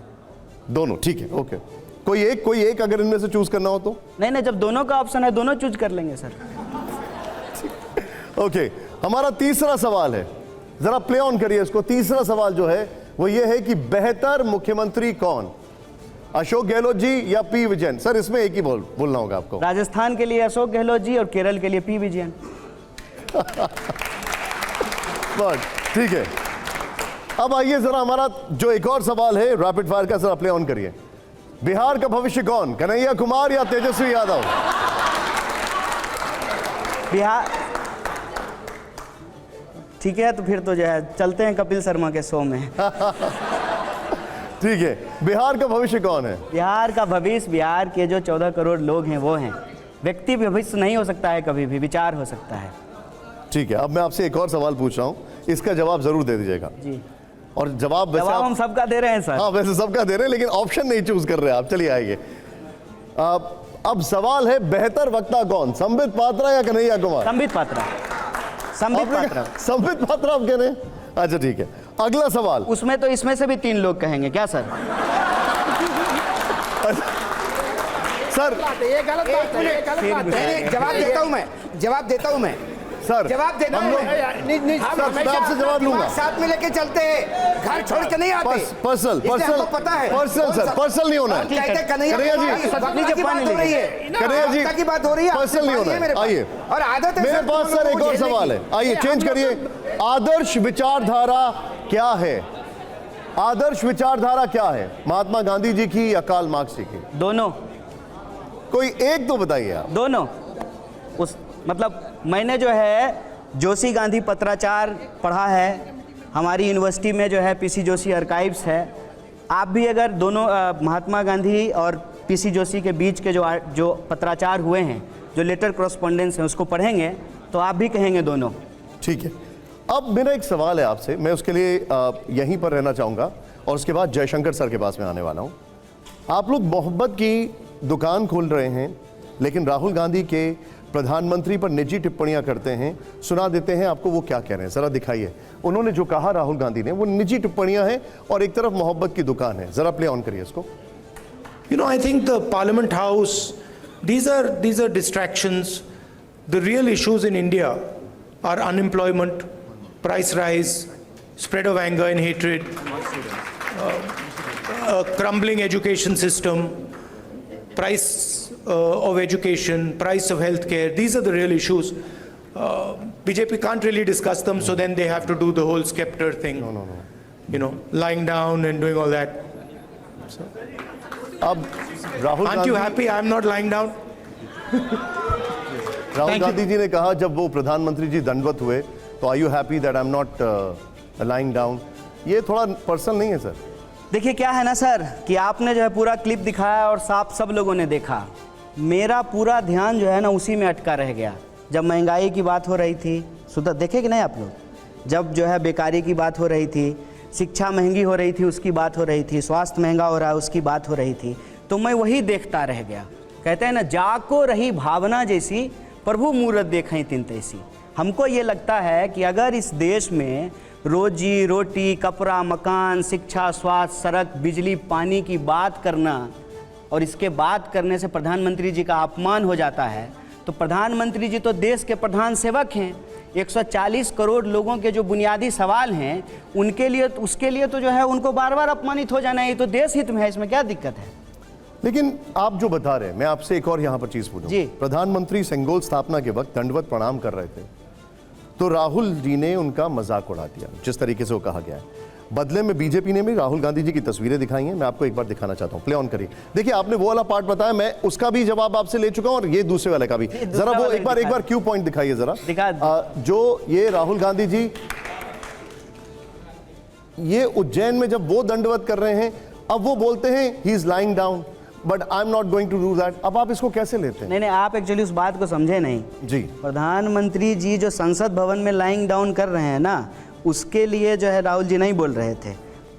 दोनों, ठीक है, ओके। कोई एक अगर इनमें से चूज करना हो तो? नहीं, जब दोनों का ऑप्शन है दोनों चूज कर लेंगे सर। ओके, हमारा तीसरा सवाल है, जरा प्ले ऑन करिए इसको। तीसरा सवाल जो है वो ये है कि बेहतर मुख्यमंत्री कौन? अशोक गहलोत जी या पी विजयन? सर, इसमें एक ही बोलना होगा आपको। राजस्थान के लिए अशोक गहलोत जी और केरल के लिए पी विजयन। ठीक है, अब आइए जरा हमारा जो एक और सवाल है रैपिड फायर का, जरा प्ले ऑन करिए। बिहार का भविष्य कौन? कन्हैया कुमार या तेजस्वी यादव? बिहार, ठीक है, तो फिर तो जो है चलते हैं कपिल शर्मा के शो में। ठीक है, बिहार का भविष्य कौन है? बिहार का भविष्य, बिहार के जो 14 करोड़ लोग हैं वो हैं। व्यक्ति भविष्य नहीं हो सकता है, कभी भी विचार हो सकता है। ठीक है, अब मैं आपसे एक और सवाल पूछ रहा हूं, इसका जवाब जरूर दे दीजिएगा जी। और जवाब वैसे जवाब हम सबका दे रहे हैं सर। हाँ, वैसे सबका दे रहे हैं, लेकिन ऑप्शन नहीं चूज कर रहे आप। चलिए आइए, अब सवाल है बेहतर वक्ता कौन? संबित पात्रा या कन्हैया कुमार? संबित पात्रा। संबित पात्रा। संबित पात्रा आप कह रहे हैं? अच्छा, ठीक है। अगला सवाल, उसमें तो इसमें से भी 3 लोग कहेंगे क्या सर? सर ये गलत बात है, ये गलत बात है। जवाब देता हूं मैं सर, जवाब देता हम हूं लोग मैं। सर, मैं आपसे जवाब लूंगा। साथ में लेके चलते हैं, घर छोड़ के नहीं आते। पर्सनल इसलिए हमको पता है। पर्सनल सर, पर्सनल नहीं होना है। कहते कन्हैया कन्हैया जी, की बात हो रही है, कन्हैया जी, की बात हो रही है, पर्सनल नहीं होना मेरे है। पास। आइए, और आदत है मेरे सर, पास तुम सर लोगों एक को और झेलने सवाल की। है। आइए, चेंज करिए। आदर्श विचारधारा क्या है? आदर्श विचारधारा क्या है? महात्मा गांधी जी की या कार्ल मार्क्स जी की? दोनों। कोई एक तो बताइए आप। दोनों। उस मतलब मैंने जो है जोशी गांधी पत्राचार पढ़ा है, हमारी यूनिवर्सिटी में जो है पीसी जोशी आर्काइव्स है। आप भी अगर दोनों महात्मा गांधी और पीसी जोशी के बीच के जो पत्राचार हुए हैं, जो लेटर करस्पॉन्डेंस है, उसको पढ़ेंगे तो आप भी कहेंगे दोनों। ठीक है, अब मेरा एक सवाल है आपसे, मैं उसके लिए यहीं पर रहना चाहूँगा और उसके बाद जयशंकर सर के पास में आने वाला हूँ। आप लोग मोहब्बत की दुकान खोल रहे हैं, लेकिन राहुल गांधी के प्रधानमंत्री पर निजी टिप्पणियां करते हैं, सुना देते हैं आपको वो क्या कह रहे हैं, जरा दिखाइए। उन्होंने जो कहा राहुल गांधी ने, वो निजी टिप्पणियां हैं और एक तरफ मोहब्बत की दुकान है। जरा प्ले ऑन करिए इसको। You know, I think the Parliament House, these are distractions. The real issues in India are unemployment, price rise, spread of anger and hatred, a crumbling education system, price of education, price of healthcare. These are the real issues. BJP can't really discuss them, so then they have to do the whole scepter thing. No. lying down and doing all that. अब Rahul Aren't you Gandhi happy I'm not lying down? Rahul Gandhi ji ने कहा जब वो प्रधानमंत्री जी दंडवत हुए तो are you happy that I am not lying down. ये थोड़ा पर्सनल नहीं है सर? देखिए क्या है ना सर कि आपने जो है पूरा क्लिप दिखाया और सब लोगों ने देखा, मेरा पूरा ध्यान जो है ना उसी में अटका रह गया। जब महंगाई की बात हो रही थी, सुधा देखे कि नहीं आप लोग, जब जो है बेकारी की बात हो रही थी, शिक्षा महंगी हो रही थी उसकी बात हो रही थी, स्वास्थ्य महंगा हो रहा है उसकी बात हो रही थी, तो मैं वही देखता रह गया। कहते हैं ना जाको रही भावना जैसी प्रभु मूरत देखें तिन तैसी। हमको ये लगता है कि अगर इस देश में रोजी रोटी, कपड़ा, मकान, शिक्षा, स्वास्थ्य, सड़क, बिजली, पानी की बात करना और इसके बात करने से प्रधानमंत्री जी का अपमान हो जाता है, तो प्रधानमंत्री जी तो देश के प्रधान सेवक हैं। 140 करोड़ लोगों के जो बुनियादी सवाल हैं उनके लिए, उसके लिए तो जो है उनको बार बार अपमानित हो जाना है। ये तो देश हित में है, इसमें क्या दिक्कत है? लेकिन आप जो बता रहे हैं, मैं आपसे एक और यहां पर चीज पूछूं। जी। प्रधानमंत्री सेंगोल स्थापना के वक्त दंडवत प्रणाम कर रहे थे, तो राहुल जी ने उनका मजाक उड़ा दिया जिस तरीके से वो कहा गया है। बदले में बीजेपी ने भी राहुल गांधी जी की तस्वीरें दिखाई हैं। मैं आपको एक बार दिखाना चाहता हूं, प्ले ऑन करिए। देखिए आपने वो वाला पार्ट बताया, मैं उसका भी जवाब आपसे ले चुका हूं और ये दूसरे वाले का भी। जरा वो एक बार क्यू पॉइंट दिखाइए जरा। जो ये राहुल गांधी जी ये उज्जैन में जब वो दंडवत कर रहे हैं, अब वो बोलते हैं he is lying down but I am not going to do that. अब आप इसको कैसे लेते हैं? नहीं, आप एक्चुअली उस बात को समझे नहीं जी। प्रधानमंत्री जी जो संसद भवन में लाइंग डाउन कर रहे हैं ना, उसके लिए जो है राहुल जी नहीं बोल रहे थे।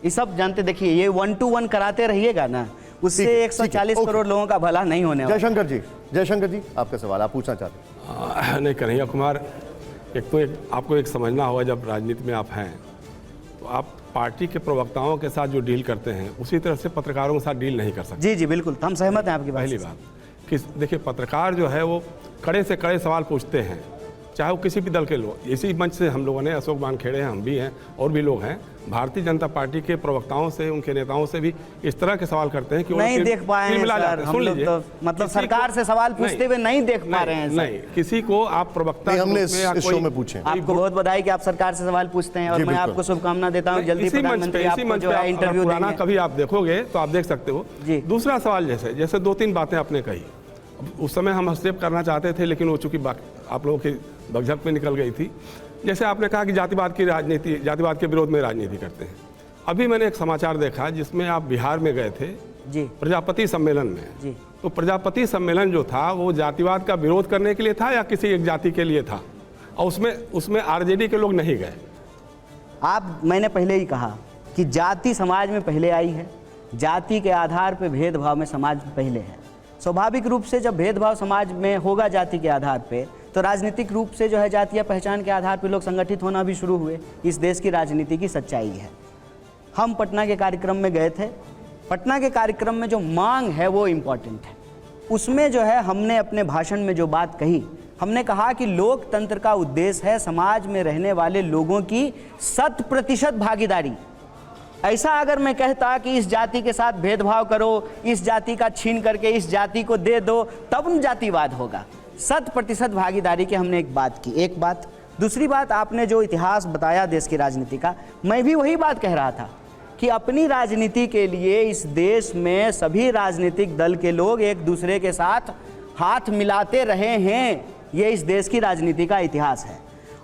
ये सब जानते, देखिए ये 1 to 1 कराते रहिएगा ना, उससे 140 करोड़ लोगों का भला नहीं होने वाला। जयशंकर जी आपका सवाल आप पूछना चाहते हैं? नहीं, कन्हैया कुमार, आपको एक समझना होगा, जब राजनीति में आप हैं तो आप पार्टी के प्रवक्ताओं के साथ जो डील करते हैं उसी तरह से पत्रकारों के साथ डील नहीं कर सकते। जी जी बिल्कुल, हम सहमत हैं आपकी बात। पहली बात कि देखिए पत्रकार जो है वो कड़े से कड़े सवाल पूछते हैं, चाहे वो किसी भी दल के लोग। इसी मंच से हम लोगों ने, अशोक वानखेड़े हैं, हम भी हैं और भी लोग हैं, भारतीय जनता पार्टी के प्रवक्ताओं से, उनके नेताओं से भी इस तरह के सवाल करते हैं कि नहीं देख पाए हैं सर, हम लोग तो मतलब सरकार से सवाल पूछते हुए नहीं देख पा रहे हैं। नहीं, किसी को आप प्रवक्ता हमने इस शो में पूछे। आपको बहुत बधाई कि आप सरकार से सवाल पूछते हैं और मैं आपको शुभकामना देता हूं। जल्दी प्रधानमंत्री आपको जो है इंटरव्यू देंगे। कभी आप देखोगे तो आप देख सकते हो। दूसरा सवाल, जैसे 2-3 बातें आपने कही, उस समय हम हस्तक्षेप करना चाहते थे लेकिन वो चूंकि आप लोगों की बगझक में निकल गई थी। जैसे आपने कहा कि जातिवाद की राजनीति, जातिवाद के विरोध में राजनीति करते हैं। अभी मैंने एक समाचार देखा जिसमें आप बिहार में गए थे जी, प्रजापति सम्मेलन में जी। तो प्रजापति सम्मेलन जो था वो जातिवाद का विरोध करने के लिए था या किसी एक जाति के लिए था? और उसमें आरजेडी के लोग नहीं गए। मैंने पहले ही कहा कि जाति समाज में पहले आई है, जाति के आधार पर भेदभाव में समाज पहले है। स्वाभाविक रूप से जब भेदभाव समाज में होगा जाति के आधार पे, तो राजनीतिक रूप से जो है जातीय पहचान के आधार पर लोग संगठित होना भी शुरू हुए। इस देश की राजनीति की सच्चाई है। हम पटना के कार्यक्रम में गए थे। पटना के कार्यक्रम में जो मांग है वो इम्पॉर्टेंट है। उसमें जो है हमने अपने भाषण में जो बात कही, हमने कहा कि लोकतंत्र का उद्देश्य है समाज में रहने वाले लोगों की 100% भागीदारी। ऐसा अगर मैं कहता कि इस जाति के साथ भेदभाव करो, इस जाति का छीन करके इस जाति को दे दो, तब जातिवाद होगा। 100% भागीदारी की हमने एक बात की। एक बात। दूसरी बात, आपने जो इतिहास बताया देश की राजनीति का, मैं भी वही बात कह रहा था कि अपनी राजनीति के लिए इस देश में सभी राजनीतिक दल के लोग एक दूसरे के साथ हाथ मिलाते रहे हैं। ये इस देश की राजनीति का इतिहास है।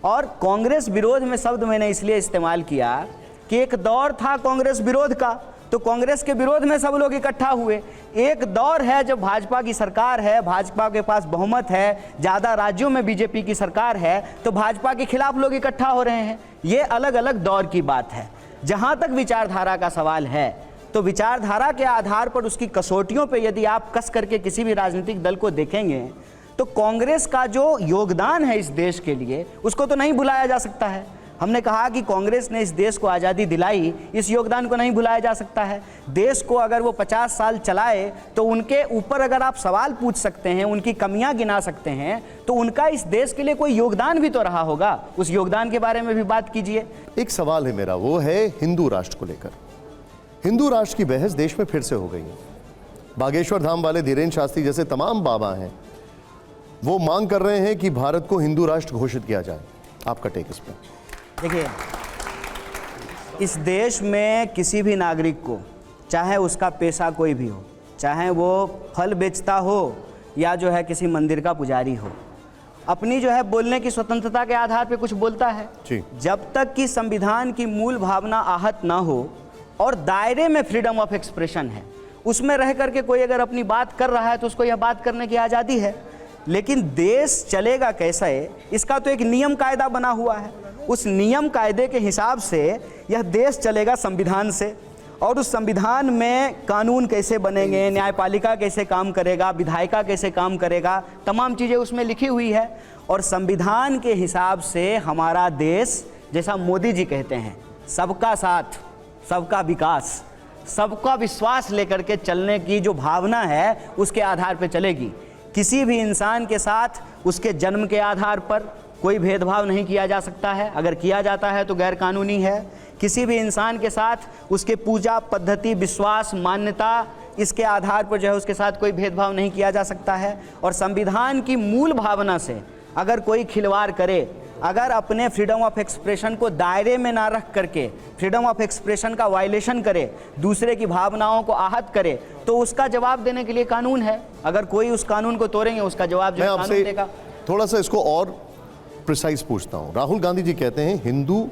और कांग्रेस विरोध में शब्द मैंने इसलिए इस्तेमाल किया कि एक दौर था कांग्रेस विरोध का, तो कांग्रेस के विरोध में सब लोग इकट्ठा हुए। एक दौर है जब भाजपा की सरकार है, भाजपा के पास बहुमत है, ज़्यादा राज्यों में बीजेपी की सरकार है, तो भाजपा के खिलाफ लोग इकट्ठा हो रहे हैं। ये अलग अलग दौर की बात है। जहाँ तक विचारधारा का सवाल है, तो विचारधारा के आधार पर उसकी कसौटियों पर यदि आप कस करके किसी भी राजनीतिक दल को देखेंगे, तो कांग्रेस का जो योगदान है इस देश के लिए, उसको तो नहीं भुलाया जा सकता है। हमने कहा कि कांग्रेस ने इस देश को आज़ादी दिलाई, इस योगदान को नहीं भुलाया जा सकता है। देश को अगर वो 50 साल चलाए तो उनके ऊपर अगर आप सवाल पूछ सकते हैं, उनकी कमियां गिना सकते हैं, तो उनका इस देश के लिए कोई योगदान भी तो रहा होगा। उस योगदान के बारे में भी बात कीजिए। एक सवाल है मेरा, वो है हिंदू राष्ट्र को लेकर। हिंदू राष्ट्र की बहस देश में फिर से हो गई है। बागेश्वर धाम वाले धीरेन्द्र शास्त्री जैसे तमाम बाबा हैं, वो मांग कर रहे हैं कि भारत को हिंदू राष्ट्र घोषित किया जाए। आपका टेक इस पर? देखिए, इस देश में किसी भी नागरिक को, चाहे उसका पेशा कोई भी हो, चाहे वो फल बेचता हो या जो है किसी मंदिर का पुजारी हो, अपनी जो है बोलने की स्वतंत्रता के आधार पे कुछ बोलता है। जी। जब तक कि संविधान की मूल भावना आहत ना हो और दायरे में फ्रीडम ऑफ एक्सप्रेशन है, उसमें रह करके कोई अगर अपनी बात कर रहा है तो उसको यह बात करने की आज़ादी है। लेकिन देश चलेगा कैसा है, इसका तो एक नियम कायदा बना हुआ है। उस नियम कायदे के हिसाब से यह देश चलेगा संविधान से, और उस संविधान में कानून कैसे बनेंगे, न्यायपालिका कैसे काम करेगा, विधायिका कैसे काम करेगा, तमाम चीज़ें उसमें लिखी हुई है। और संविधान के हिसाब से हमारा देश, जैसा मोदी जी कहते हैं, सबका साथ, सबका विकास, सबका विश्वास लेकर के चलने की जो भावना है उसके आधार पर चलेगी। किसी भी इंसान के साथ उसके जन्म के आधार पर कोई भेदभाव नहीं किया जा सकता है, अगर किया जाता है तो गैर कानूनी है। किसी भी इंसान के साथ उसके पूजा पद्धति, विश्वास, मान्यता, इसके आधार पर जो है उसके साथ कोई भेदभाव नहीं किया जा सकता है। और संविधान की मूल भावना से अगर कोई खिलवाड़ करे, अगर अपने फ्रीडम ऑफ एक्सप्रेशन को दायरे में ना रख करके फ्रीडम ऑफ एक्सप्रेशन का वायलेशन करे, दूसरे की भावनाओं को आहत करे, तो उसका जवाब देने के लिए कानून है। अगर कोई उस कानून को तोड़ेंगे उसका जवाब जो है कानून देगा। थोड़ा सा इसको और प्रिसाइज पूछता हूं। राहुल गांधी जी कहते हैं हिंदू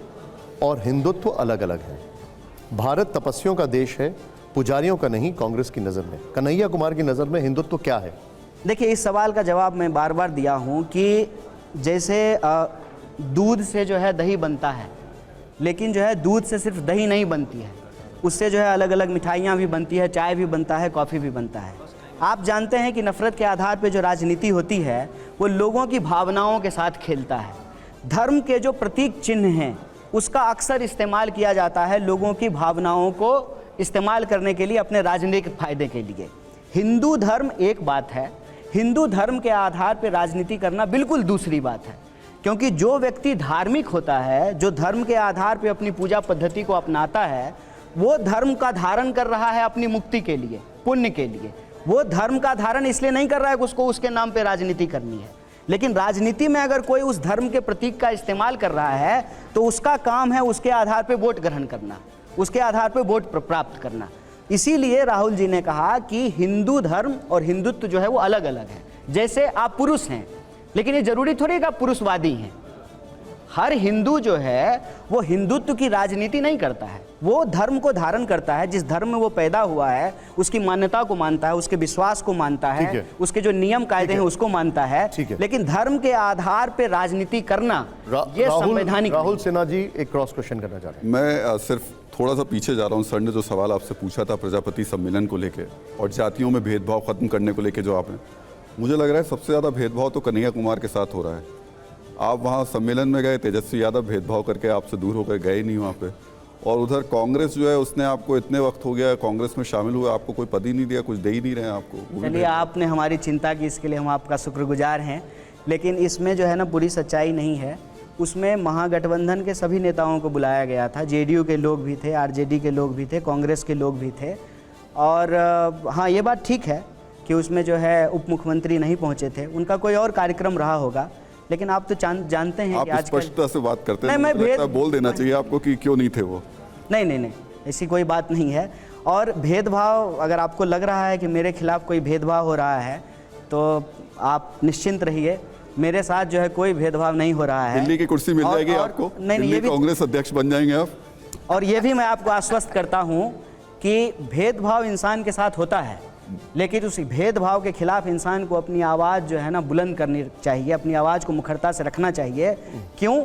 और हिंदुत्व अलग अलग है, भारत तपस्वियों का देश है, पुजारियों का नहीं। कांग्रेस की नज़र में, कन्हैया कुमार की नज़र में हिंदुत्व क्या है? देखिए, इस सवाल का जवाब मैं बार बार दिया हूं कि जैसे दूध से जो है दही बनता है, लेकिन जो है दूध से सिर्फ दही नहीं बनती है, उससे जो है अलग अलग मिठाइयाँ भी बनती है, चाय भी बनता है, कॉफ़ी भी बनता है। आप जानते हैं कि नफ़रत के आधार पे जो राजनीति होती है वो लोगों की भावनाओं के साथ खेलता है। धर्म के जो प्रतीक चिन्ह हैं उसका अक्सर इस्तेमाल किया जाता है लोगों की भावनाओं को इस्तेमाल करने के लिए, अपने राजनीतिक फ़ायदे के लिए। हिंदू धर्म एक बात है, हिंदू धर्म के आधार पर राजनीति करना बिल्कुल दूसरी बात है। क्योंकि जो व्यक्ति धार्मिक होता है, जो धर्म के आधार पर अपनी पूजा पद्धति को अपनाता है, वो धर्म का धारण कर रहा है अपनी मुक्ति के लिए, पुण्य के लिए। वो धर्म का धारण इसलिए नहीं कर रहा है कि उसको उसके नाम पे राजनीति करनी है। लेकिन राजनीति में अगर कोई उस धर्म के प्रतीक का इस्तेमाल कर रहा है तो उसका काम है उसके आधार पे वोट ग्रहण करना, उसके आधार पे वोट प्राप्त करना। इसीलिए राहुल जी ने कहा कि हिंदू धर्म और हिंदुत्व जो है वो अलग अलग है। जैसे आप पुरुष हैं, लेकिन ये जरूरी थोड़ी कि आप पुरुषवादी हैं। हर हिंदू जो है वो हिंदुत्व की राजनीति नहीं करता है, वो धर्म को धारण करता है। जिस धर्म में वो पैदा हुआ है उसकी मान्यता को मानता है, उसके विश्वास को मानता है, उसके जो नियम कायदे हैं उसको मानता है। लेकिन धर्म के आधार पे राजनीति करना ये संवैधानिक। राहुल सिन्हा जी एक क्रॉस क्वेश्चन करना चाह रहे हैं। मैं सिर्फ थोड़ा सा पीछे जा रहा हूँ। सर ने जो सवाल आपसे पूछा था प्रजापति सम्मेलन को लेके और जातियों में भेदभाव खत्म करने को लेके, जो आपने, मुझे लग रहा है सबसे ज़्यादा भेदभाव तो कन्हैया कुमार के साथ हो रहा है। आप वहाँ सम्मेलन में गए, तेजस्वी यादव भेदभाव करके आपसे दूर होकर गए नहीं वहाँ पे, और उधर कांग्रेस जो है उसने आपको, इतने वक्त हो गया कांग्रेस में शामिल हुए, आपको कोई पद ही नहीं दिया, कुछ दे ही नहीं रहे हैं आपको। चलिए, आपने हमारी चिंता की, इसके लिए हम आपका शुक्रगुजार हैं। लेकिन इसमें जो है ना पूरी सच्चाई नहीं है। उसमें महागठबंधन के सभी नेताओं को बुलाया गया था, जेडीयू के लोग भी थे, आरजेडी के लोग भी थे, कांग्रेस के लोग भी थे। और हाँ, ये बात ठीक है कि उसमें जो है उप मुख्यमंत्री नहीं पहुँचे थे, उनका कोई और कार्यक्रम रहा होगा। लेकिन आप तो जानते हैं कि आप स्पष्टता से बात करते हैं, मैं बोल देना चाहिए आपको कि क्यों नहीं थे वो। नहीं, ऐसी कोई बात नहीं है। और भेदभाव, अगर आपको लग रहा है कि मेरे खिलाफ कोई भेदभाव हो रहा है तो आप निश्चिंत रहिए, मेरे साथ जो है कोई भेदभाव नहीं हो रहा है। दिल्ली की कुर्सी मिल जाएगी आपको, नहीं, ये भी कांग्रेस अध्यक्ष बन जाएंगे आप। और ये भी मैं आपको आश्वस्त करता हूँ कि भेदभाव इंसान के साथ होता है, लेकिन उस भेदभाव के खिलाफ इंसान को अपनी आवाज़ जो है ना बुलंद करनी चाहिए, अपनी आवाज़ को मुखरता से रखना चाहिए। क्यों?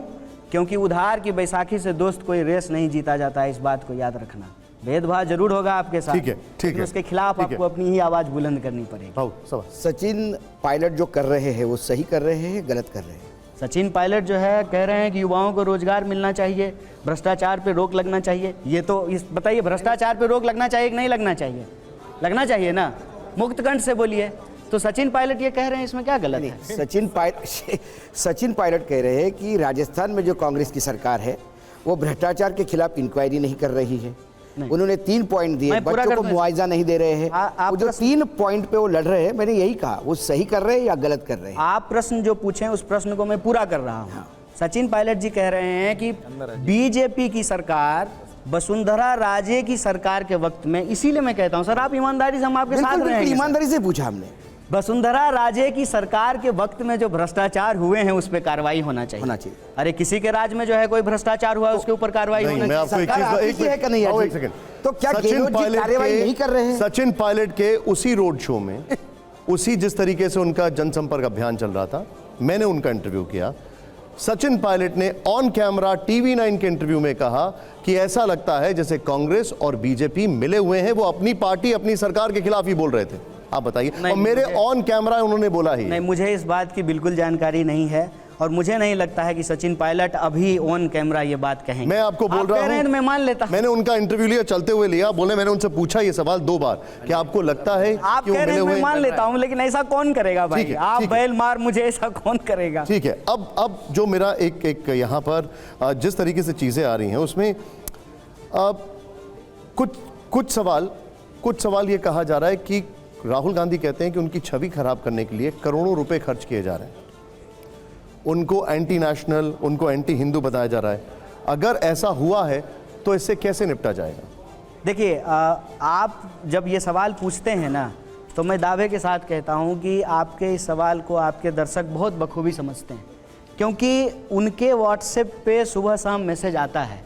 क्योंकि उधार की बैसाखी से दोस्त कोई रेस नहीं जीता जाता है, इस बात को याद रखना। भेदभाव जरूर होगा आपके साथ, ठीक है, उसके खिलाफ आपको अपनी ही आवाज़ बुलंद करनी पड़ेगी। सचिन पायलट जो कर रहे हैं वो सही कर रहे हैं, गलत कर रहे हैं? सचिन पायलट जो है कह रहे हैं कि युवाओं को रोजगार मिलना चाहिए, भ्रष्टाचार पे रोक लगना चाहिए। ये तो इस बताइए, भ्रष्टाचार पे रोक लगना चाहिए कि नहीं लगना चाहिए? लगना चाहिए ना, मुक्त कंठ से बोलिए। तो सचिन पायलट ये कह रहे हैं, इसमें क्या गलत है? सचिन पायलट कह रहे हैं कि राजस्थान में जो कांग्रेस की सरकार है वो भ्रष्टाचार के खिलाफ इंक्वायरी नहीं कर रही है। उन्होंने 3 पॉइंट दिए, बच्चों को मुआवजा नहीं दे रहे हैं। आप जो 3 पॉइंट पे वो लड़ रहे हैं, मैंने यही कहा, वो सही कर रहे हैं या गलत कर रहे हैं? आप प्रश्न जो पूछे उस प्रश्न को मैं पूरा कर रहा हूँ। सचिन पायलट जी कह रहे हैं कि बीजेपी की सरकार वसुंधरा राजे की सरकार के वक्त में, इसीलिए मैं कहता हूं सर, आप ईमानदारी से हम आपके साथ बिल्कुल रहेंगे सर। ईमानदारी से पूछा हमने। वसुंधरा राजे की सरकार के वक्त में जो भ्रष्टाचार हुए हैं उस पर कार्रवाई होना चाहिए। अरे किसी के राज में जो है कोई भ्रष्टाचार हुआ है उसके ऊपर कार्रवाई होना मैं चाहिए। आपको एक सरकार चीज आपकी है कि नहीं है? एक सेकंड। तो क्या गहलोत जी कार्रवाई नहीं कर रहे हैं? सचिन पायलट के उसी रोड शो में उसी जिस तरीके से उनका जनसंपर्क अभियान चल रहा था, मैंने उनका इंटरव्यू किया। सचिन पायलट ने ऑन कैमरा टीवी 9 के इंटरव्यू में कहा कि ऐसा लगता है जैसे कांग्रेस और बीजेपी मिले हुए हैं। वो अपनी पार्टी अपनी सरकार के खिलाफ ही बोल रहे थे। आप बताइए। और मेरे ऑन कैमरा उन्होंने बोला ही नहीं, मुझे इस बात की बिल्कुल जानकारी नहीं है और मुझे नहीं लगता है कि सचिन पायलट अभी ऑन कैमरा ये बात कहेंगे। मैं आपको बोल रहा हूं, मैं मान लेता। मैंने उनका इंटरव्यू लिया, चलते हुए लिया, बोले मैंने उनसे पूछा ये सवाल 2 बार कि आपको लगता है आप कह रहे हैं मैं मान लेता हूं, लेकिन ऐसा कौन करेगा भाई? आप बैल मार मुझे ऐसा कौन करेगा? ठीक है। अब जो मेरा एक यहाँ पर जिस तरीके से चीजें आ रही हैं उसमें कुछ सवाल ये कहा जा रहा है कि राहुल गांधी कहते हैं कि उनकी छवि खराब करने के लिए करोड़ों रुपए खर्च किए जा रहे हैं, उनको एंटी नेशनल, उनको एंटी हिंदू बताया जा रहा है। अगर ऐसा हुआ है तो इससे कैसे निपटा जाएगा? देखिए, आप जब ये सवाल पूछते हैं ना, तो मैं दावे के साथ कहता हूं कि आपके इस सवाल को आपके दर्शक बहुत बखूबी समझते हैं, क्योंकि उनके व्हाट्सएप पे सुबह शाम मैसेज आता है।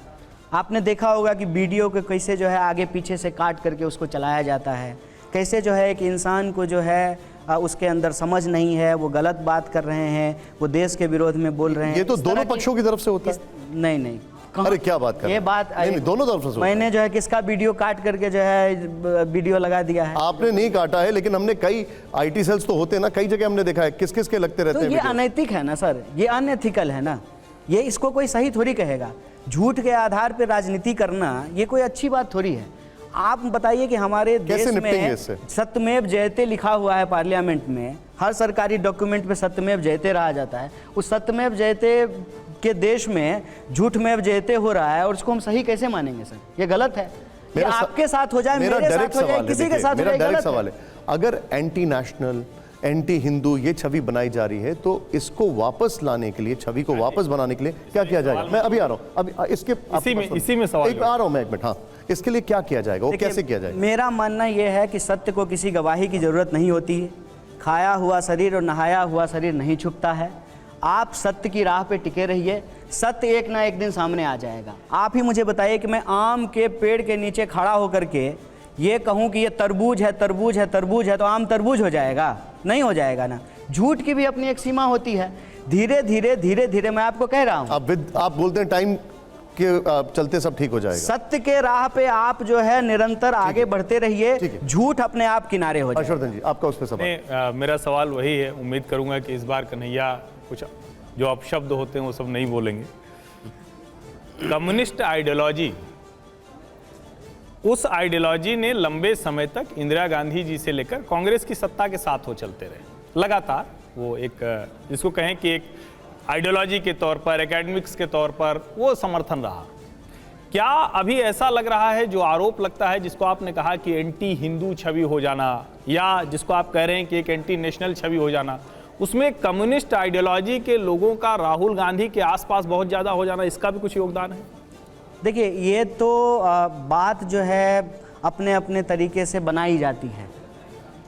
आपने देखा होगा कि वीडियो को कैसे जो है आगे पीछे से काट करके उसको चलाया जाता है, कैसे जो है एक इंसान को जो है उसके अंदर समझ नहीं है, वो गलत बात कर रहे हैं, वो देश के विरोध में बोल रहे हैं। ये तो दोनों पक्षों की तरफ से होता है। नहीं, अरे क्या बात कर रहे हैं? ये बात नहीं, दोनों तरफ से। मैंने जो है किसका वीडियो काट करके जो है वीडियो लगा दिया है? आपने नहीं काटा है, लेकिन हमने कई आईटी सेल्स तो होते हैं ना, कई जगह हमने देखा है किस के लगते रहते हैं। ये अनैतिक है ना सर, ये अनएथिकल है ना, ये इसको कोई सही थोड़ी कहेगा। झूठ के आधार पर राजनीति करना ये कोई अच्छी बात थोड़ी है। आप बताइए कि हमारे देश में सत्यमेव जयते लिखा हुआ है, पार्लियामेंट में हर सरकारी डॉक्यूमेंट पे सत्यमेव जयते रहा जाता है। उस सत्यमेव जयते के देश में झूठमेव जयते हो रहा है और उसको हम सही कैसे मानेंगे सर? ये गलत है। ये आपके साथ हो जाए, मेरे साथ हो जाए, किसी के साथ हो जाए, गलत सवाल है। अगर एंटी नेशनल, एंटी हिंदू ये छवि बनाई जा रही है तो इसको वापस लाने के लिए, छवि को वापस बनाने के लिए क्या किया जाएगा? मैं अभी आ रहा हूं, अभी इसके इसी में सवाल आ रहा हूं मैं, एक मिनट। हाँ, इसके लिए क्या किया जाएगा, वो कैसे किया जाएगा? मेरा मानना यह है कि सत्य को किसी गवाही की जरूरत नहीं होती है। खाया हुआ शरीर और नहाया हुआ शरीर नहीं छुपता है। आप सत्य की राह पे टिके रहिए, सत्य एक ना एक दिन सामने आ जाएगा। आप ही मुझे बताइए कि मैं आम के पेड़ के नीचे खड़ा होकर के ये कहूं कि ये तरबूज है, तरबूज है, तरबूज है, तो आम तरबूज हो जाएगा? नहीं हो जाएगा ना। झूठ की भी अपनी एक सीमा होती है। धीरे धीरे मैं आपको कह रहा हूं, आप बोलते हैं टाइम के चलते सब ठीक हो जाएगा। सत्य के राह पे आप जो है निरंतर आगे बढ़ते रहिए, झूठ अपने आप किनारे हो जाए। हर्षवर्धन जी, आपका उस पर सवाल? मेरा सवाल वही है, उम्मीद करूंगा कि इस बार कन्हैया कुछ जो अपशब्द होते हैं वो सब नहीं बोलेंगे। कम्युनिस्ट आइडियोलॉजी, उस आइडियोलॉजी ने लंबे समय तक इंदिरा गांधी जी से लेकर कांग्रेस की सत्ता के साथ हो चलते रहे लगातार। वो एक जिसको कहें कि एक आइडियोलॉजी के तौर पर, एकेडमिक्स के तौर पर वो समर्थन रहा। क्या अभी ऐसा लग रहा है, जो आरोप लगता है, जिसको आपने कहा कि एंटी हिंदू छवि हो जाना, या जिसको आप कह रहे हैं कि एक एंटी नेशनल छवि हो जाना, उसमें कम्युनिस्ट आइडियोलॉजी के लोगों का राहुल गांधी के आसपास बहुत ज़्यादा हो जाना, इसका भी कुछ योगदान है? देखिए, ये तो बात जो है अपने अपने तरीके से बनाई जाती है।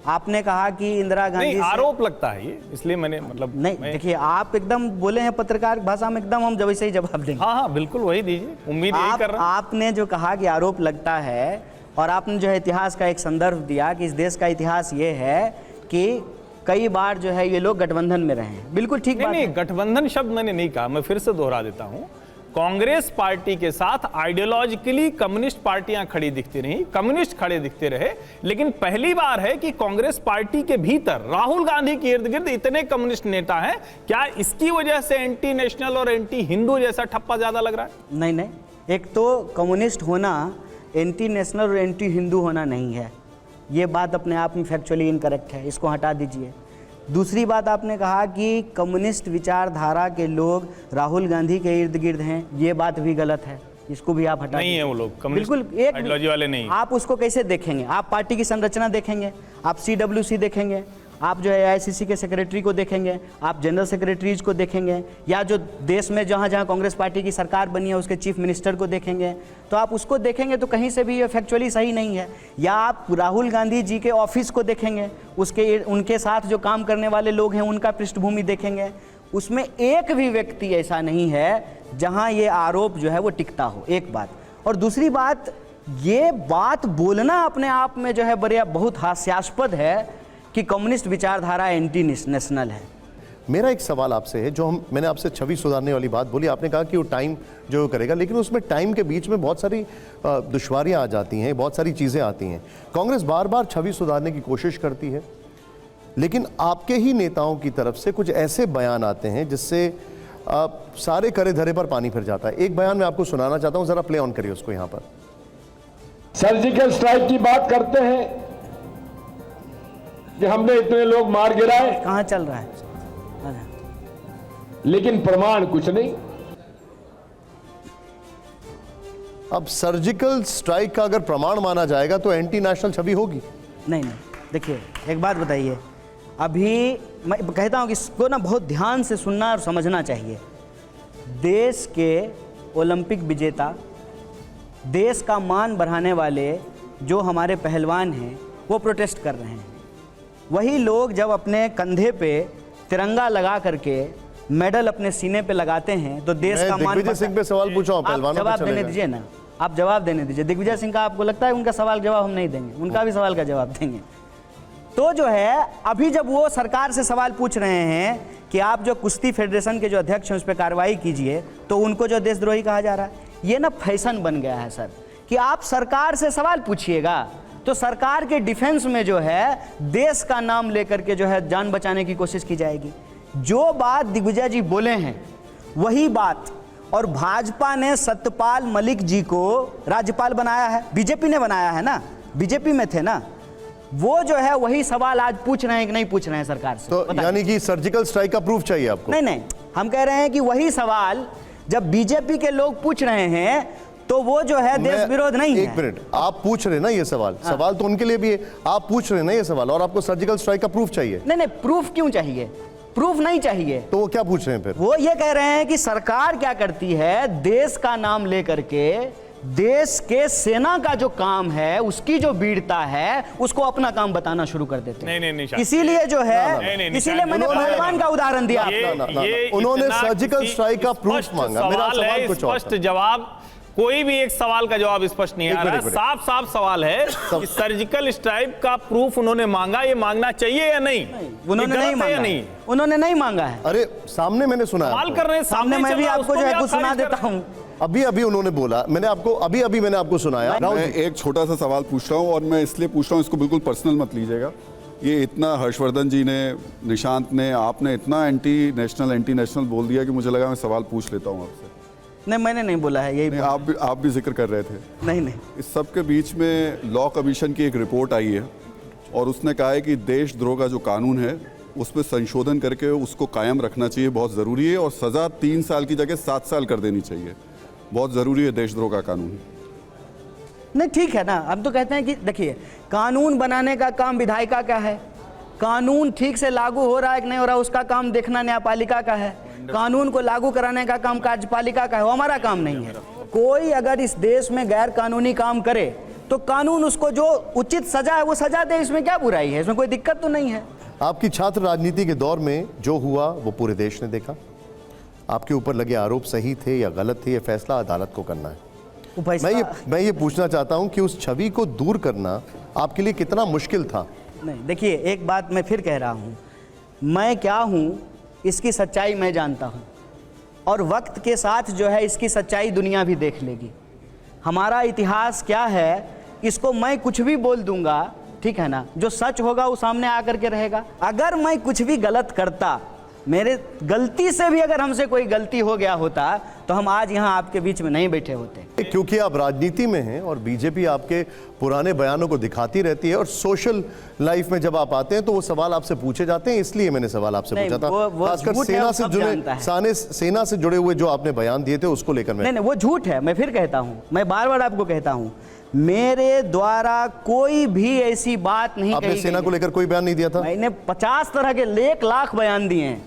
आपने कहा कि इंदिरा गांधी, आरोप लगता है ये, इसलिए मैंने नहीं, देखिए आप एकदम बोले हैं पत्रकार भाषा में, एकदम हम जब वैसे ही जवाब देंगे। हाँ, बिल्कुल वही दीजिए, उम्मीद यही कर रहा हूं। आपने जो कहा कि आरोप लगता है, और आपने जो है इतिहास का एक संदर्भ दिया कि इस देश का इतिहास ये है कि कई बार जो है ये लोग गठबंधन में रहे हैं। बिल्कुल ठीक बात है। गठबंधन शब्द मैंने नहीं कहा, मैं फिर से दोहरा देता हूं। कांग्रेस पार्टी के साथ आइडियोलॉजिकली कम्युनिस्ट पार्टियां खड़ी दिखती रही, कम्युनिस्ट खड़े दिखते रहे, लेकिन पहली बार है कि कांग्रेस पार्टी के भीतर राहुल गांधी के इर्द गिर्द इतने कम्युनिस्ट नेता हैं। क्या इसकी वजह से एंटी नेशनल और एंटी हिंदू जैसा ठप्पा ज्यादा लग रहा है? नहीं, एक तो कम्युनिस्ट होना एंटी नेशनल और एंटी हिंदू होना नहीं है। ये बात अपने आप में फैक्चुअली इनकरेक्ट है, इसको हटा दीजिए। दूसरी बात, आपने कहा कि कम्युनिस्ट विचारधारा के लोग राहुल गांधी के इर्द गिर्द हैं, ये बात भी गलत है, इसको भी आप हटा नहीं है वो लोग, बिल्कुल एक आइडियोलॉजी वाले नहीं। आप उसको कैसे देखेंगे? आप पार्टी की संरचना देखेंगे, आप CWC देखेंगे, आप जो है AICC के सेक्रेटरी को देखेंगे, आप जनरल सेक्रेटरीज को देखेंगे, या जो देश में जहाँ जहाँ कांग्रेस पार्टी की सरकार बनी है उसके चीफ मिनिस्टर को देखेंगे, तो आप उसको देखेंगे तो कहीं से भी ये फैक्चुअली सही नहीं है। या आप राहुल गांधी जी के ऑफिस को देखेंगे, उनके साथ जो काम करने वाले लोग हैं उनका पृष्ठभूमि देखेंगे, उसमें एक भी व्यक्ति ऐसा नहीं है जहाँ ये आरोप जो है वो टिकता हो, एक बात। और दूसरी बात, ये बात बोलना अपने आप में जो है बहुत हास्यास्पद है कि कम्युनिस्ट विचारधारा एंटी नेशनल है। मेरा एक सवाल आपसे है, जो मैंने आपसे छवि सुधारने वाली बात बोली, आपने कहा कि वो टाइम जो करेगा, लेकिन उसमें टाइम के बीच में बहुत सारी दुश्वारियां आ जाती हैं, बहुत सारी चीज़ें आती हैं। कांग्रेस बार बार छवि सुधारने की कोशिश करती है, लेकिन आपके ही नेताओं की तरफ से कुछ ऐसे बयान आते हैं जिससे सारे करे धरे पर पानी फिर जाता है। एक बयान मैं आपको सुनाना चाहता हूँ, ज़रा प्ले ऑन करिए उसको यहाँ पर। सर्जिकल स्ट्राइक की बात करते हैं कि हमने इतने लोग मार गिराए, कहाँ चल रहा है, लेकिन प्रमाण कुछ नहीं। अब सर्जिकल स्ट्राइक का अगर प्रमाण माना जाएगा तो एंटी नेशनल छवि होगी। नहीं, देखिए एक बात बताइए, अभी मैं कहता हूँ कि इसको ना बहुत ध्यान से सुनना और समझना चाहिए। देश के ओलंपिक विजेता, देश का मान बढ़ाने वाले जो हमारे पहलवान हैं वो प्रोटेस्ट कर रहे हैं। वही लोग जब अपने कंधे पे तिरंगा लगा करके मेडल अपने सीने पे लगाते हैं तो देश का मान। दिग्विजय सिंह पे सवाल पूछा हूं, पहलवानों पे जवाब देने दीजिए ना, आप जवाब देने दीजिए। दिग्विजय सिंह का आपको लगता है उनका सवाल जवाब हम नहीं देंगे? उनका भी सवाल का जवाब देंगे। तो जो है अभी जब वो सरकार से सवाल पूछ रहे हैं कि आप जो कुश्ती फेडरेशन के जो अध्यक्ष हैं उस पर कार्रवाई कीजिए, तो उनको जो देशद्रोही कहा जा रहा है। ये ना फैशन बन गया है सर कि आप सरकार से सवाल पूछिएगा तो सरकार के डिफेंस में जो है देश का नाम लेकर के जो है जान बचाने की कोशिश की जाएगी। जो बात दिग्विजय जी बोले हैं वही बात, और भाजपा ने सत्यपाल मलिक जी को राज्यपाल बनाया है, बीजेपी ने बनाया है ना, बीजेपी में थे ना, वो जो है वही सवाल आज पूछ रहे हैं कि नहीं पूछ रहे हैं सरकार से। तो यानी कि सर्जिकल स्ट्राइक का प्रूफ चाहिए आपको? नहीं, हम कह रहे हैं कि वही सवाल जब बीजेपी के लोग पूछ रहे हैं तो वो जो है देश विरोध नहीं है। एक मिनट, आप पूछ रहे हैं ना ये सवाल, सवाल तो उनके लिए भी है, आप पूछ रहे हैं ना ये सवाल, और आपको सर्जिकल स्ट्राइक का प्रूफ चाहिए? नहीं, प्रूफ क्यों चाहिए? प्रूफ नहीं चाहिए। तो वो क्या पूछ रहे हैं फिर? वो ये कह रहे हैं कि सरकार क्या करती है, देश का नाम लेकर के देश के सेना का जो काम है, उसकी जो वीरता है, उसको अपना काम बताना शुरू कर देते हैं। नहीं, इसीलिए जो है, इसीलिए मैंने पहलवान का उदाहरण दिया। उन्होंने सर्जिकल स्ट्राइक का प्रूफ मांगा। मेरा सवाल कुछ और स्पष्ट जवाब, कोई भी एक सवाल का जवाब स्पष्ट नहीं आ रहा। साफ साफ सवाल है कि सर्जिकल स्ट्राइक का प्रूफ उन्होंने मांगा, ये मांगना चाहिए या नहीं? उन्होंने नहीं मांगा, उन्होंने नहीं मांगा है। अरे सामने मैंने सुना, सवाल कर रहे हैं सामने, मैं भी आपको जो है कुछ सुना देता हूँ। अभी उन्होंने बोला, मैंने आपको सुनाया। मैं एक छोटा सा सवाल पूछ रहा हूँ, और मैं इसलिए पूछ रहा हूँ, इसको बिल्कुल पर्सनल मत लीजिएगा। ये इतना हर्षवर्धन जी ने, निशांत ने, आपने इतना एंटी नेशनल बोल दिया कि मुझे लगा मैं सवाल पूछ लेता हूँ आपसे। नहीं, मैंने नहीं बोला है, यही आप भी जिक्र कर रहे थे। नहीं, इस सब के बीच में लॉ कमीशन की एक रिपोर्ट आई है और उसने कहा है कि देशद्रोह का जो कानून है उसमें संशोधन करके उसको कायम रखना चाहिए, बहुत ज़रूरी है, और सज़ा 3 साल की जगह 7 साल कर देनी चाहिए। बहुत ज़रूरी है देशद्रोह का कानून। नहीं, ठीक है ना, हम तो कहते हैं कि देखिए, कानून बनाने का काम विधायिका का है, कानून ठीक से लागू हो रहा है कि नहीं हो रहा उसका काम देखना न्यायपालिका का है, कानून को लागू कराने का काम कार्यपालिका का है, वो हमारा काम नहीं है। कोई अगर इस देश में गैर कानूनी काम करे तो कानून उसको जो उचित सजा है वो सजा दे, इसमें क्या बुराई है, इसमें कोई दिक्कत तो नहीं है। आपकी छात्र राजनीति के दौर में जो हुआ वो पूरे देश ने देखा। आपके ऊपर लगे आरोप सही थे या गलत थे, ये फैसला अदालत को करना है। मैं ये पूछना चाहता हूं कि उस छवि को दूर करना आपके लिए कितना मुश्किल था? नहीं, देखिए एक बात मैं फिर कह रहा हूं, मैं क्या हूं इसकी सच्चाई मैं जानता हूं, और वक्त के साथ जो है इसकी सच्चाई दुनिया भी देख लेगी। हमारा इतिहास क्या है इसको मैं कुछ भी बोल दूंगा, ठीक है ना, जो सच होगा वो सामने आकर के रहेगा। अगर मैं कुछ भी गलत करता, मेरे गलती से भी अगर हमसे कोई गलती हो गया होता, तो तो हम आज यहाँ आपके बीच में नहीं बैठे होते। क्योंकि आप राजनीति में हैं और बीजेपी आपके पुराने बयानों को दिखाती रहती है, और सोशल लाइफ में जब आप आते हैं तो वो सवाल आपसे पूछे जाते हैं, इसलिए मैंने सवाल आपसे पूछा था। खासकर सेना से जुड़े हुए जो आपने बयान दिए थे उसको लेकर नहीं, वो झूठ है। मैं फिर कहता हूँ, मैं बार बार आपको कहता हूँ, मेरे द्वारा कोई भी ऐसी बात नहीं आपने सेना को लेकर कोई बयान नहीं दिया था। मैंने 50 तरह के 1 लाख बयान दिए हैं,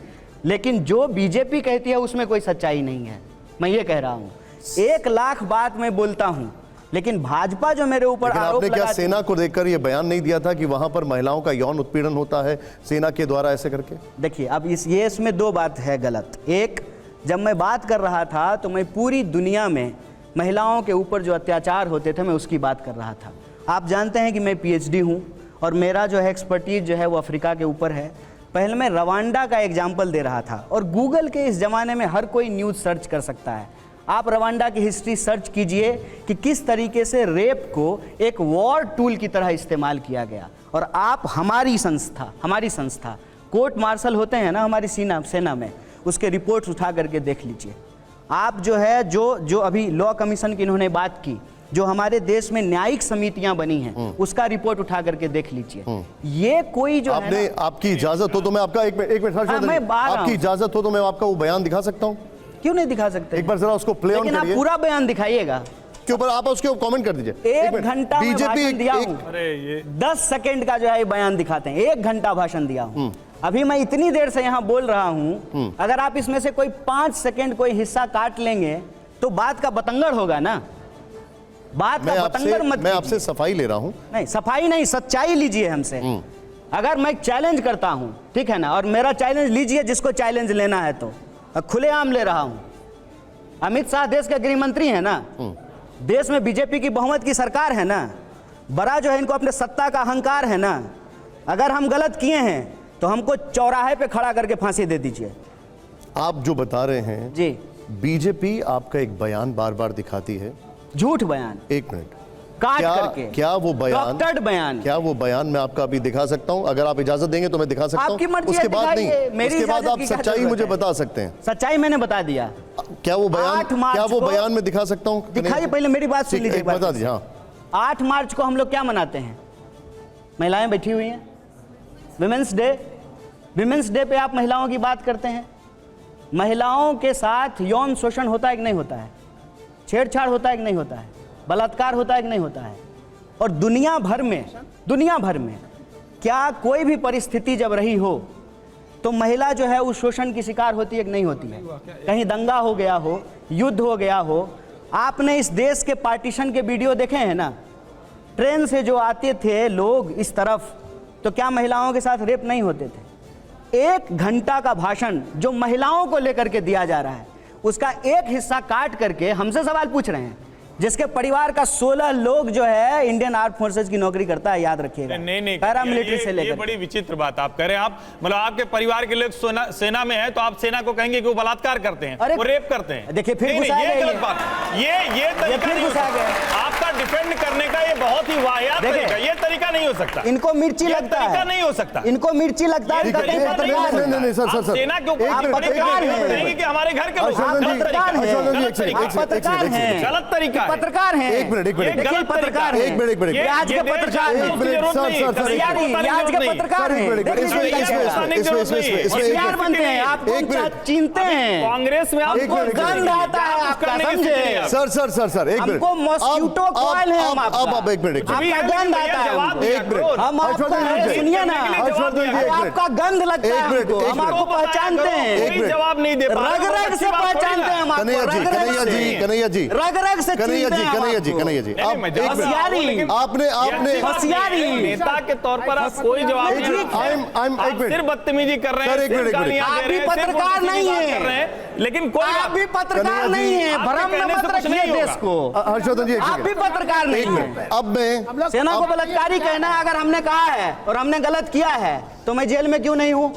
लेकिन जो बीजेपी कहती है उसमें कोई सच्चाई नहीं है। मैं ये कह रहा हूँ 1 लाख बात मैं बोलता हूँ, लेकिन भाजपा जो मेरे ऊपर आरोप आपने क्या सेना को देखकर ये बयान नहीं दिया था कि वहां पर महिलाओं का यौन उत्पीड़न होता है सेना के द्वारा ऐसे करके? देखिए, अब इसमें 2 बात है गलत। एक, जब मैं बात कर रहा था तो मैं पूरी दुनिया में महिलाओं के ऊपर जो अत्याचार होते थे मैं उसकी बात कर रहा था। आप जानते हैं कि मैं PhD हूँ और मेरा जो है एक्सपर्टीज जो है वो अफ्रीका के ऊपर है। पहले मैं रवांडा का एग्जाम्पल दे रहा था, और गूगल के इस ज़माने में हर कोई न्यूज़ सर्च कर सकता है। आप रवांडा की हिस्ट्री सर्च कीजिए कि किस तरीके से रेप को एक वॉर टूल की तरह इस्तेमाल किया गया। और आप हमारी संस्था कोर्ट मार्शल होते हैं ना हमारी सेना में, उसके रिपोर्ट्स उठा करके देख लीजिए। आप जो है जो अभी लॉ कमीशन की इन्होंने बात की, जो हमारे देश में न्यायिक समितियां बनी हैं, उसका रिपोर्ट उठा करके देख लीजिए। ये कोई जो आपने है आपकी इजाजत हो तो मैं आपका एक मिनट आपकी इजाजत हो तो मैं आपका वो बयान दिखा सकता हूँ? क्यों नहीं दिखा सकते? एक बार जरा उसको प्ले ऑन करिए। आप पूरा बयान दिखाइएगा के ऊपर, आप उसके ऊपर कमेंट कर दीजिए। 1 घंटा बीजेपी दिया हूं, 10 सेकंड का जो है बयान दिखाते हैं। 1 घंटा भाषण दिया हूं। अभी मैं इतनी देर से यहाँ बोल रहा हूं, अगर आप इसमें से कोई 5 सेकंड कोई हिस्सा काट लेंगे तो बात का बतंगड़ होगा ना। बात का बतंगड़ मत। मैं आपसे सफाई ले रहा हूं। नहीं, सफाई नहीं, सच्चाई लीजिए हमसे। अगर मैं चैलेंज करता हूं, ठीक है ना, और मेरा चैलेंज लीजिए जिसको चैलेंज लेना है, तो खुलेआम ले रहा हूं। अमित शाह देश के गृह मंत्री है ना, देश में बीजेपी की बहुमत की सरकार है ना, बड़ा जो है इनको अपने सत्ता का अहंकार है ना। अगर हम गलत किए हैं तो हमको चौराहे पे खड़ा करके फांसी दे दीजिए। आप जो बता रहे हैं जी, बीजेपी आपका एक बयान बार बार दिखाती है, झूठ बयान, 1 मिनट काट करके। क्या वो बयान, क्या वो बयान मैं आपका अभी दिखा सकता हूं? अगर आप इजाजत देंगे तो मैं दिखा सकता हूं। उसके बाद नहीं, उसके बाद आप सच्चाई मुझे बता सकते हैं। सच्चाई मैंने बता दिया। क्या वो बयान में दिखा सकता हूं? दिखाइए, पहले मेरी बात सुन लीजिए। बता दीजिए। हाँ, 8 मार्च को हम लोग क्या मनाते हैं? महिलाएं बैठी हुई हैं, विमेंस डे पे आप महिलाओं की बात करते हैं। महिलाओं के साथ यौन शोषण होता है कि नहीं होता है? छेड़छाड़ होता है कि नहीं होता है? बलात्कार होता है कि नहीं होता है? और दुनिया भर में क्या कोई भी परिस्थिति जब रही हो तो महिला जो है उस शोषण की शिकार होती है कि नहीं होती है? कहीं दंगा हो गया हो, युद्ध हो गया हो। आपने इस देश के पार्टीशन के वीडियो देखे हैं ना? ट्रेन से जो आते थे लोग इस तरफ, तो क्या महिलाओं के साथ रेप नहीं होते थे? 1 घंटा का भाषण जो महिलाओं को लेकर के दिया जा रहा है, उसका एक हिस्सा काट करके हमसे सवाल पूछ रहे हैं, जिसके परिवार का 16 लोग जो है इंडियन आर्म फोर्सेज की नौकरी करता है, याद रखिएगा। नहीं, पैरामिलिट्री से लेकर। ये बड़ी विचित्र बात आप कह रहे हैं। आप मतलब आपके परिवार के लोग सेना में है तो आप सेना को कहेंगे कि वो बलात्कार करते हैं, वो रेप करते हैं। देखिए फिर ये गलत बात है। ये तरीका नहीं हो सकता। आपका डिफेंड करने का ये बहुत ही वाहियात तरीका, ये तरीका नहीं हो सकता। इनको मिर्ची लगता है, नहीं हो सकता। इनको मिर्ची लगता है। सेना के ऊपर कि हमारे घर के लोग पत्रकार हैं, गलत तरीका, पत्रकार हैं। एक मिनट पत्रकार हैं, एक मिनट आज के पत्रकार हैं, आज के पत्रकार हैं, होशियार बनते हैं, आपको चिंते हैं। कांग्रेस में आपको गंध आता है आपका, समझे? सर एक मिनट, हमको मॉस्किटो कॉइल है, हम अब एक मिनट, आपका गंध आता है। एक मिनट, हम आपका, सुनिए ना, आपका गंध लगता है हमको, हम आपको पहचानते हैं, जवाब नहीं दे, रग से पहचानते हैं हम आपको, कन्हैया जी, रग से कन्हैया जी, आपने होशियारी नेता के तौर पर आप कोई जवाब नहीं, सिर्फ बदतमीजी कर रहे हैं। आप भी पत्रकार नहीं है, लेकिन कोई आप भी पत्रकार नहीं है, भ्रम में मत रखिए देश को। हर्षवर्धन जी, आप भी पत्रकार नहीं है। अब मैं सेना को बलात्कारी कहना है, अगर हमने कहा है और हमने गलत किया है तो मैं जेल में क्यों नहीं हूँ?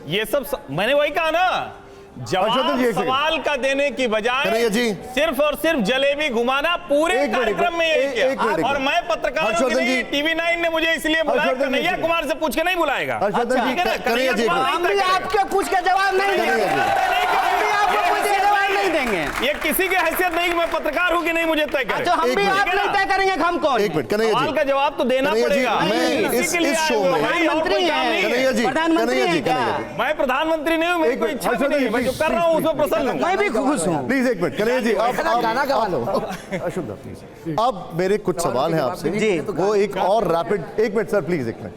ये सब मैंने वही कहा ना, जवाब सवाल का देने की बजाय सिर्फ और सिर्फ जलेबी घुमाना पूरे कार्यक्रम में यही किया। और मैं पत्रकार TV9 ने मुझे इसलिए बुलाया, कन्हैया कुमार से पूछ के नहीं बुलाएगा। हम भी आपके पूछ के जवाब नहीं देंगे, हम भी आपको पूछ के जवाब नहीं देंगे। ये किसी की हैसियत नहीं कि मैं पत्रकार हूं कि नहीं मुझे तय करें। अच्छा, हम भी आप नहीं तय करेंगे, हम कौन? एक मिनट कन्हैया सवाल जी, का जवाब तो देना कन्हैया जी, पड़ेगा। मैं इसी के लिए इस शो आए हुए में हैं, और कोई काम नहीं है। कन्हैया जी, प्रधानमंत्री कन्हैया जी, हैं क्या? कन्हैया जी। मैं प्रधानमंत्री नहीं हूं, मेरी एक कोई मिनट, इच्छा भी नहीं है। मैं जो कर रहा हूं उसमें प्रसन्न हूं। मैं भी खुश हूँ। प्लीज एक मिनट कन्हैया जी, गाना गवा लो। अशुद्धा प्लीज। अब मेरे कुछ सवाल हैं आपसे जी। वो एक और रैपिड, एक मिनट सर प्लीज, एक मिनट।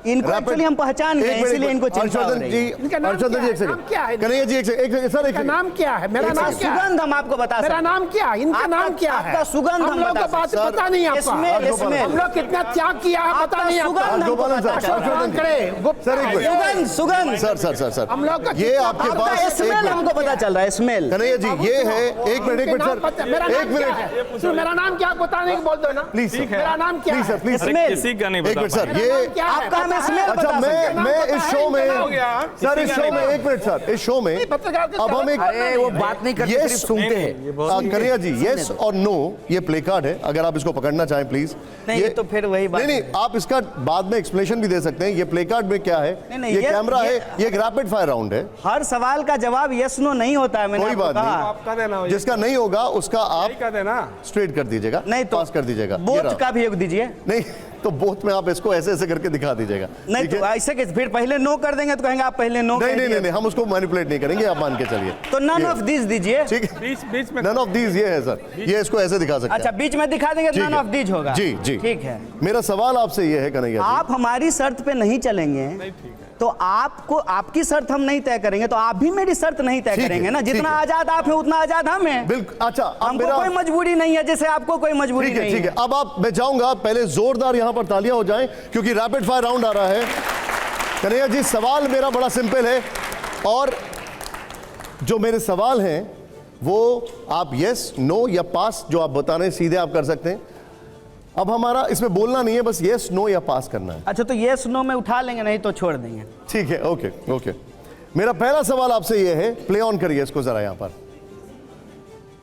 इनको एक्चुअली हम पहचान गए, इसीलिए इनको चिंता हो हर्षवर्धन रही जी, है। इनका नाम हर्षवर्धन जी क्या एक है? नाम क्या है? सेकंड, कन्हैया जी एक सेकंड, सर एक इनका नाम क्या है? मेरा नाम क्या है? सुगंध हम आपको बता सकते मेरा हैं। नाम क्या है? इनका नाम क्या है? आपका सुगंध हम हम लोग बता को बात सकते हैं। पता नहीं आपका। इसमें हम लोग कितना त्याग किया है पता आपका नहीं सुगंध आपका। हमको गोपालन पता सर, चल रहा है। हर्षवर्धन जी, गुप्त सर एक मिनट, सुगंध सुगंध सर सर सर सर हम लोग का ये कितना आपके आपका पास एक स्मेल मिनट, हमको पता चल रहा है, स्मेल। कन्हैया जी ये है, एक मिनट नाम सर, मेरा एक नाम क्या मिनट है? सिर्फ मेरा नाम क्या बताने को बोल दो ना। प्लीज सर, मेरा नाम क्या प्लीज सर, है? Please sir, smell. किसी का नहीं एक बता मिनट सर, पाएंगे। ये क्या है? आपका हमें स्मेल अच्छा बता सकते हैं। मैं इस शो में सर, इस किसी का शो नहीं में एक मिनट सर, इस शो में पत्रकार के अब हम एक, अरे वो बात नहीं करते, Yes, सिर्फ सुनते हैं। कन्हैया जी यस और नो, ये प्ले कार्ड है, अगर आप इसको पकड़ना चाहें प्लीज। नहीं, ये तो फिर वही बात नहीं नहीं, आप इसका बाद में एक्सप्लेनेशन भी दे सकते हैं। ये प्ले कार्ड में क्या है, नहीं, ये ये- कैमरा है, ये- ये एक रैपिड फायर राउंड है, हर सवाल का जवाब यस नो नहीं होता है, मैंने कोई आपको बात नहीं। कहा। आपका देना हो, जिसका नहीं होगा उसका आप यही का देना। स्ट्रेट कर दीजिएगा, नहीं तो पास कर दीजिएगा। ये बोथ रहा। का भी योग दीजिए। नहीं तो बोथ में आप इसको ऐसे ऐसे करके दिखा दीजिएगा। नहीं ठीक तो है? ऐसे फिर पहले नो कर देंगे तो कहेंगे आप पहले नो नहीं कर नहीं दिए। नहीं, हम उसको मैनिपुलेट नहीं करेंगे, आप मान के चलिए। तो नन ये- ऑफ दिस दीजिए। ठीक है, बीच बीच में नन ऑफ दीज ये है सर, ये इसको ऐसे दिखा सकते हैं। अच्छा, बीच में दिखा देंगे तो ठीक नन है। ऑफ दिस होगा। जी जी ठीक है। मेरा सवाल आपसे ये है कन्हैया जी, आप हमारी शर्त पे नहीं चलेंगे तो आपको, आपकी शर्त हम नहीं तय करेंगे तो आप भी मेरी शर्त नहीं तय ठीक है, करेंगे ना। ठीक जितना है। आजाद आप हैं उतना आजाद हम हैं। बिल्कुल। अच्छा अब हमको मेरा कोई मजबूरी नहीं है, जैसे आपको कोई मजबूरी ठीक है, नहीं ठीक है। अब आप, मैं चाहूंगा पहले जोरदार यहां पर तालियां हो जाएं क्योंकि रैपिड फायर राउंड आ रहा है। कन्हैया जी सवाल मेरा बड़ा सिंपल है और जो मेरे सवाल हैं वो आप यस नो या पास जो आप बता रहे हैं सीधे आप कर सकते हैं। अब हमारा इसमें बोलना नहीं है, बस यस नो या पास करना है। अच्छा, तो यस नो में उठा लेंगे, नहीं तो छोड़ देंगे। ठीक है, ओके ओके। मेरा पहला सवाल आपसे यह है, प्ले ऑन करिए इसको जरा यहां पर।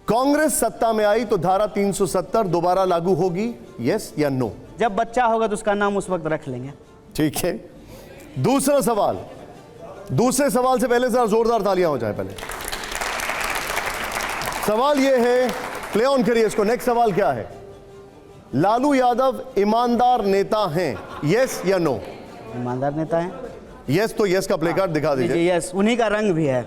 कांग्रेस सत्ता में आई तो धारा 370 दोबारा लागू होगी, यस या नो? जब बच्चा होगा तो उसका नाम उस वक्त रख लेंगे। ठीक है। दूसरा सवाल, दूसरे सवाल से पहले जरा जोरदार तालियां हो जाए पहले। सवाल यह है, प्ले ऑन करिए इसको। नेक्स्ट सवाल क्या है? लालू यादव ईमानदार नेता हैं, यस या नो? ईमानदार नेता है। यस तो यस का प्ले कार्ड दिखा दीजिए। जी यस, उन्हीं का रंग भी है,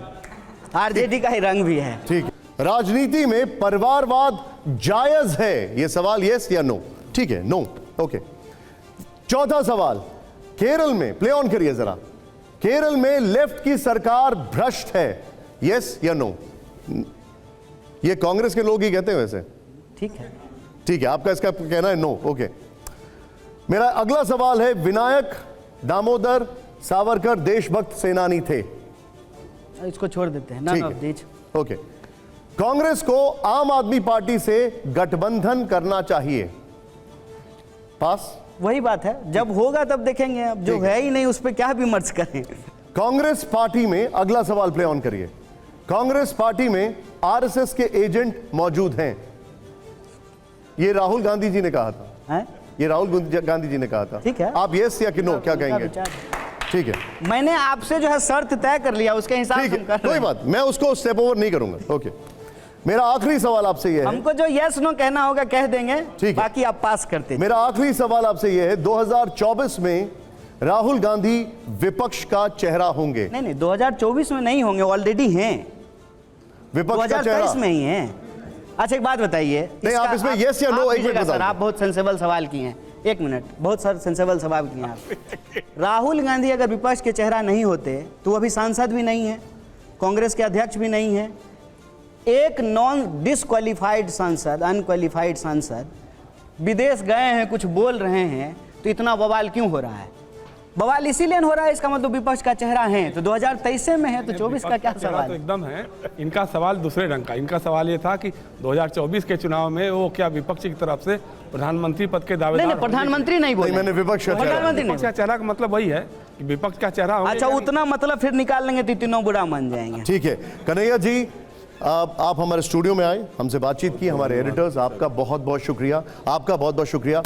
आरजेडी का ही रंग भी है। ठीक है। राजनीति में परिवारवाद जायज है, यह सवाल यस या नो? ठीक है, नो। ओके। चौथा सवाल, केरल में, प्ले ऑन करिए जरा, केरल में लेफ्ट की सरकार भ्रष्ट है, यस या नो? ये कांग्रेस के लोग ही कहते हैं वैसे। ठीक है। ठीक है, आपका इसका कहना है नो। ओके। मेरा अगला सवाल है, विनायक दामोदर सावरकर देशभक्त सेनानी थे, इसको छोड़ देते हैं, नन ठीक ऑफ है। दिस। ओके। कांग्रेस को आम आदमी पार्टी से गठबंधन करना चाहिए, पास? वही बात है, जब होगा तब देखेंगे, अब जो ठीक है। है ही नहीं उस पर क्या विमर्श करें। कांग्रेस पार्टी में, अगला सवाल प्ले ऑन करिए, कांग्रेस पार्टी में आरएसएस के एजेंट मौजूद हैं, ये राहुल गांधी जी ने कहा था। हैं? ये राहुल गांधी जी ने कहा था। ठीक है। आप यस या कि नो क्या उनका कहेंगे? विचार। ठीक है, मैंने आपसे जो है शर्त तय कर लिया, उसके हिसाब से ठीक हम है, कर रहे कोई हैं। बात, मैं उसको स्टेप ओवर नहीं करूंगा। ओके। मेरा आखिरी सवाल आपसे यह है, हमको जो यस नो कहना होगा कह देंगे, ठीक है। बाकी आप पास करते। मेरा आखिरी सवाल आपसे यह है, 2024 में राहुल गांधी विपक्ष का चेहरा होंगे? नहीं नहीं, 2024 में नहीं होंगे, ऑलरेडी हैं, विपक्ष का चेहरा 2023 में ही हैं। अच्छा एक बात बताइए, नहीं, आप इसमें yes या no एक मिनट लीजिएगा बता सर, दो। आप बहुत सेंसेबल सवाल किए हैं। एक मिनट, बहुत सारे सेंसेबल सवाल किए हैं आप। राहुल गांधी अगर विपक्ष के चेहरा नहीं होते तो वो अभी सांसद भी नहीं है, कांग्रेस के अध्यक्ष भी नहीं है। एक नॉन डिसक्वालीफाइड सांसद, अनक्वालीफाइड सांसद विदेश गए हैं, कुछ बोल रहे हैं, तो इतना बवाल क्यों हो रहा है? बवाल इसीलिए हो रहा है, इसका मतलब विपक्ष का चेहरा है, तो 2023 में है, तो 24 का क्या चेहरा सवाल? तो एकदम है। इनका सवाल दूसरे ढंग का, इनका सवाल ये था कि 2024 के चुनाव में वो क्या विपक्ष की तरफ से प्रधानमंत्री पद के नहीं दावेदार नहीं, प्रधानमंत्री नहीं बोले, नहीं, मैंने विपक्ष का चेहरा। प्रधानमंत्री नहीं विपक्ष का चेहरा का मतलब वही है कि विपक्ष का चेहरा होंगे। अच्छा, उतना मतलब फिर निकाल लेंगे तो तीनों बुरा मान जाएंगे। ठीक है। कन्हैया जी, आप हमारे स्टूडियो में आए, हमसे बातचीत की, हमारे एडिटर्स, आपका बहुत बहुत शुक्रिया, आपका बहुत बहुत शुक्रिया।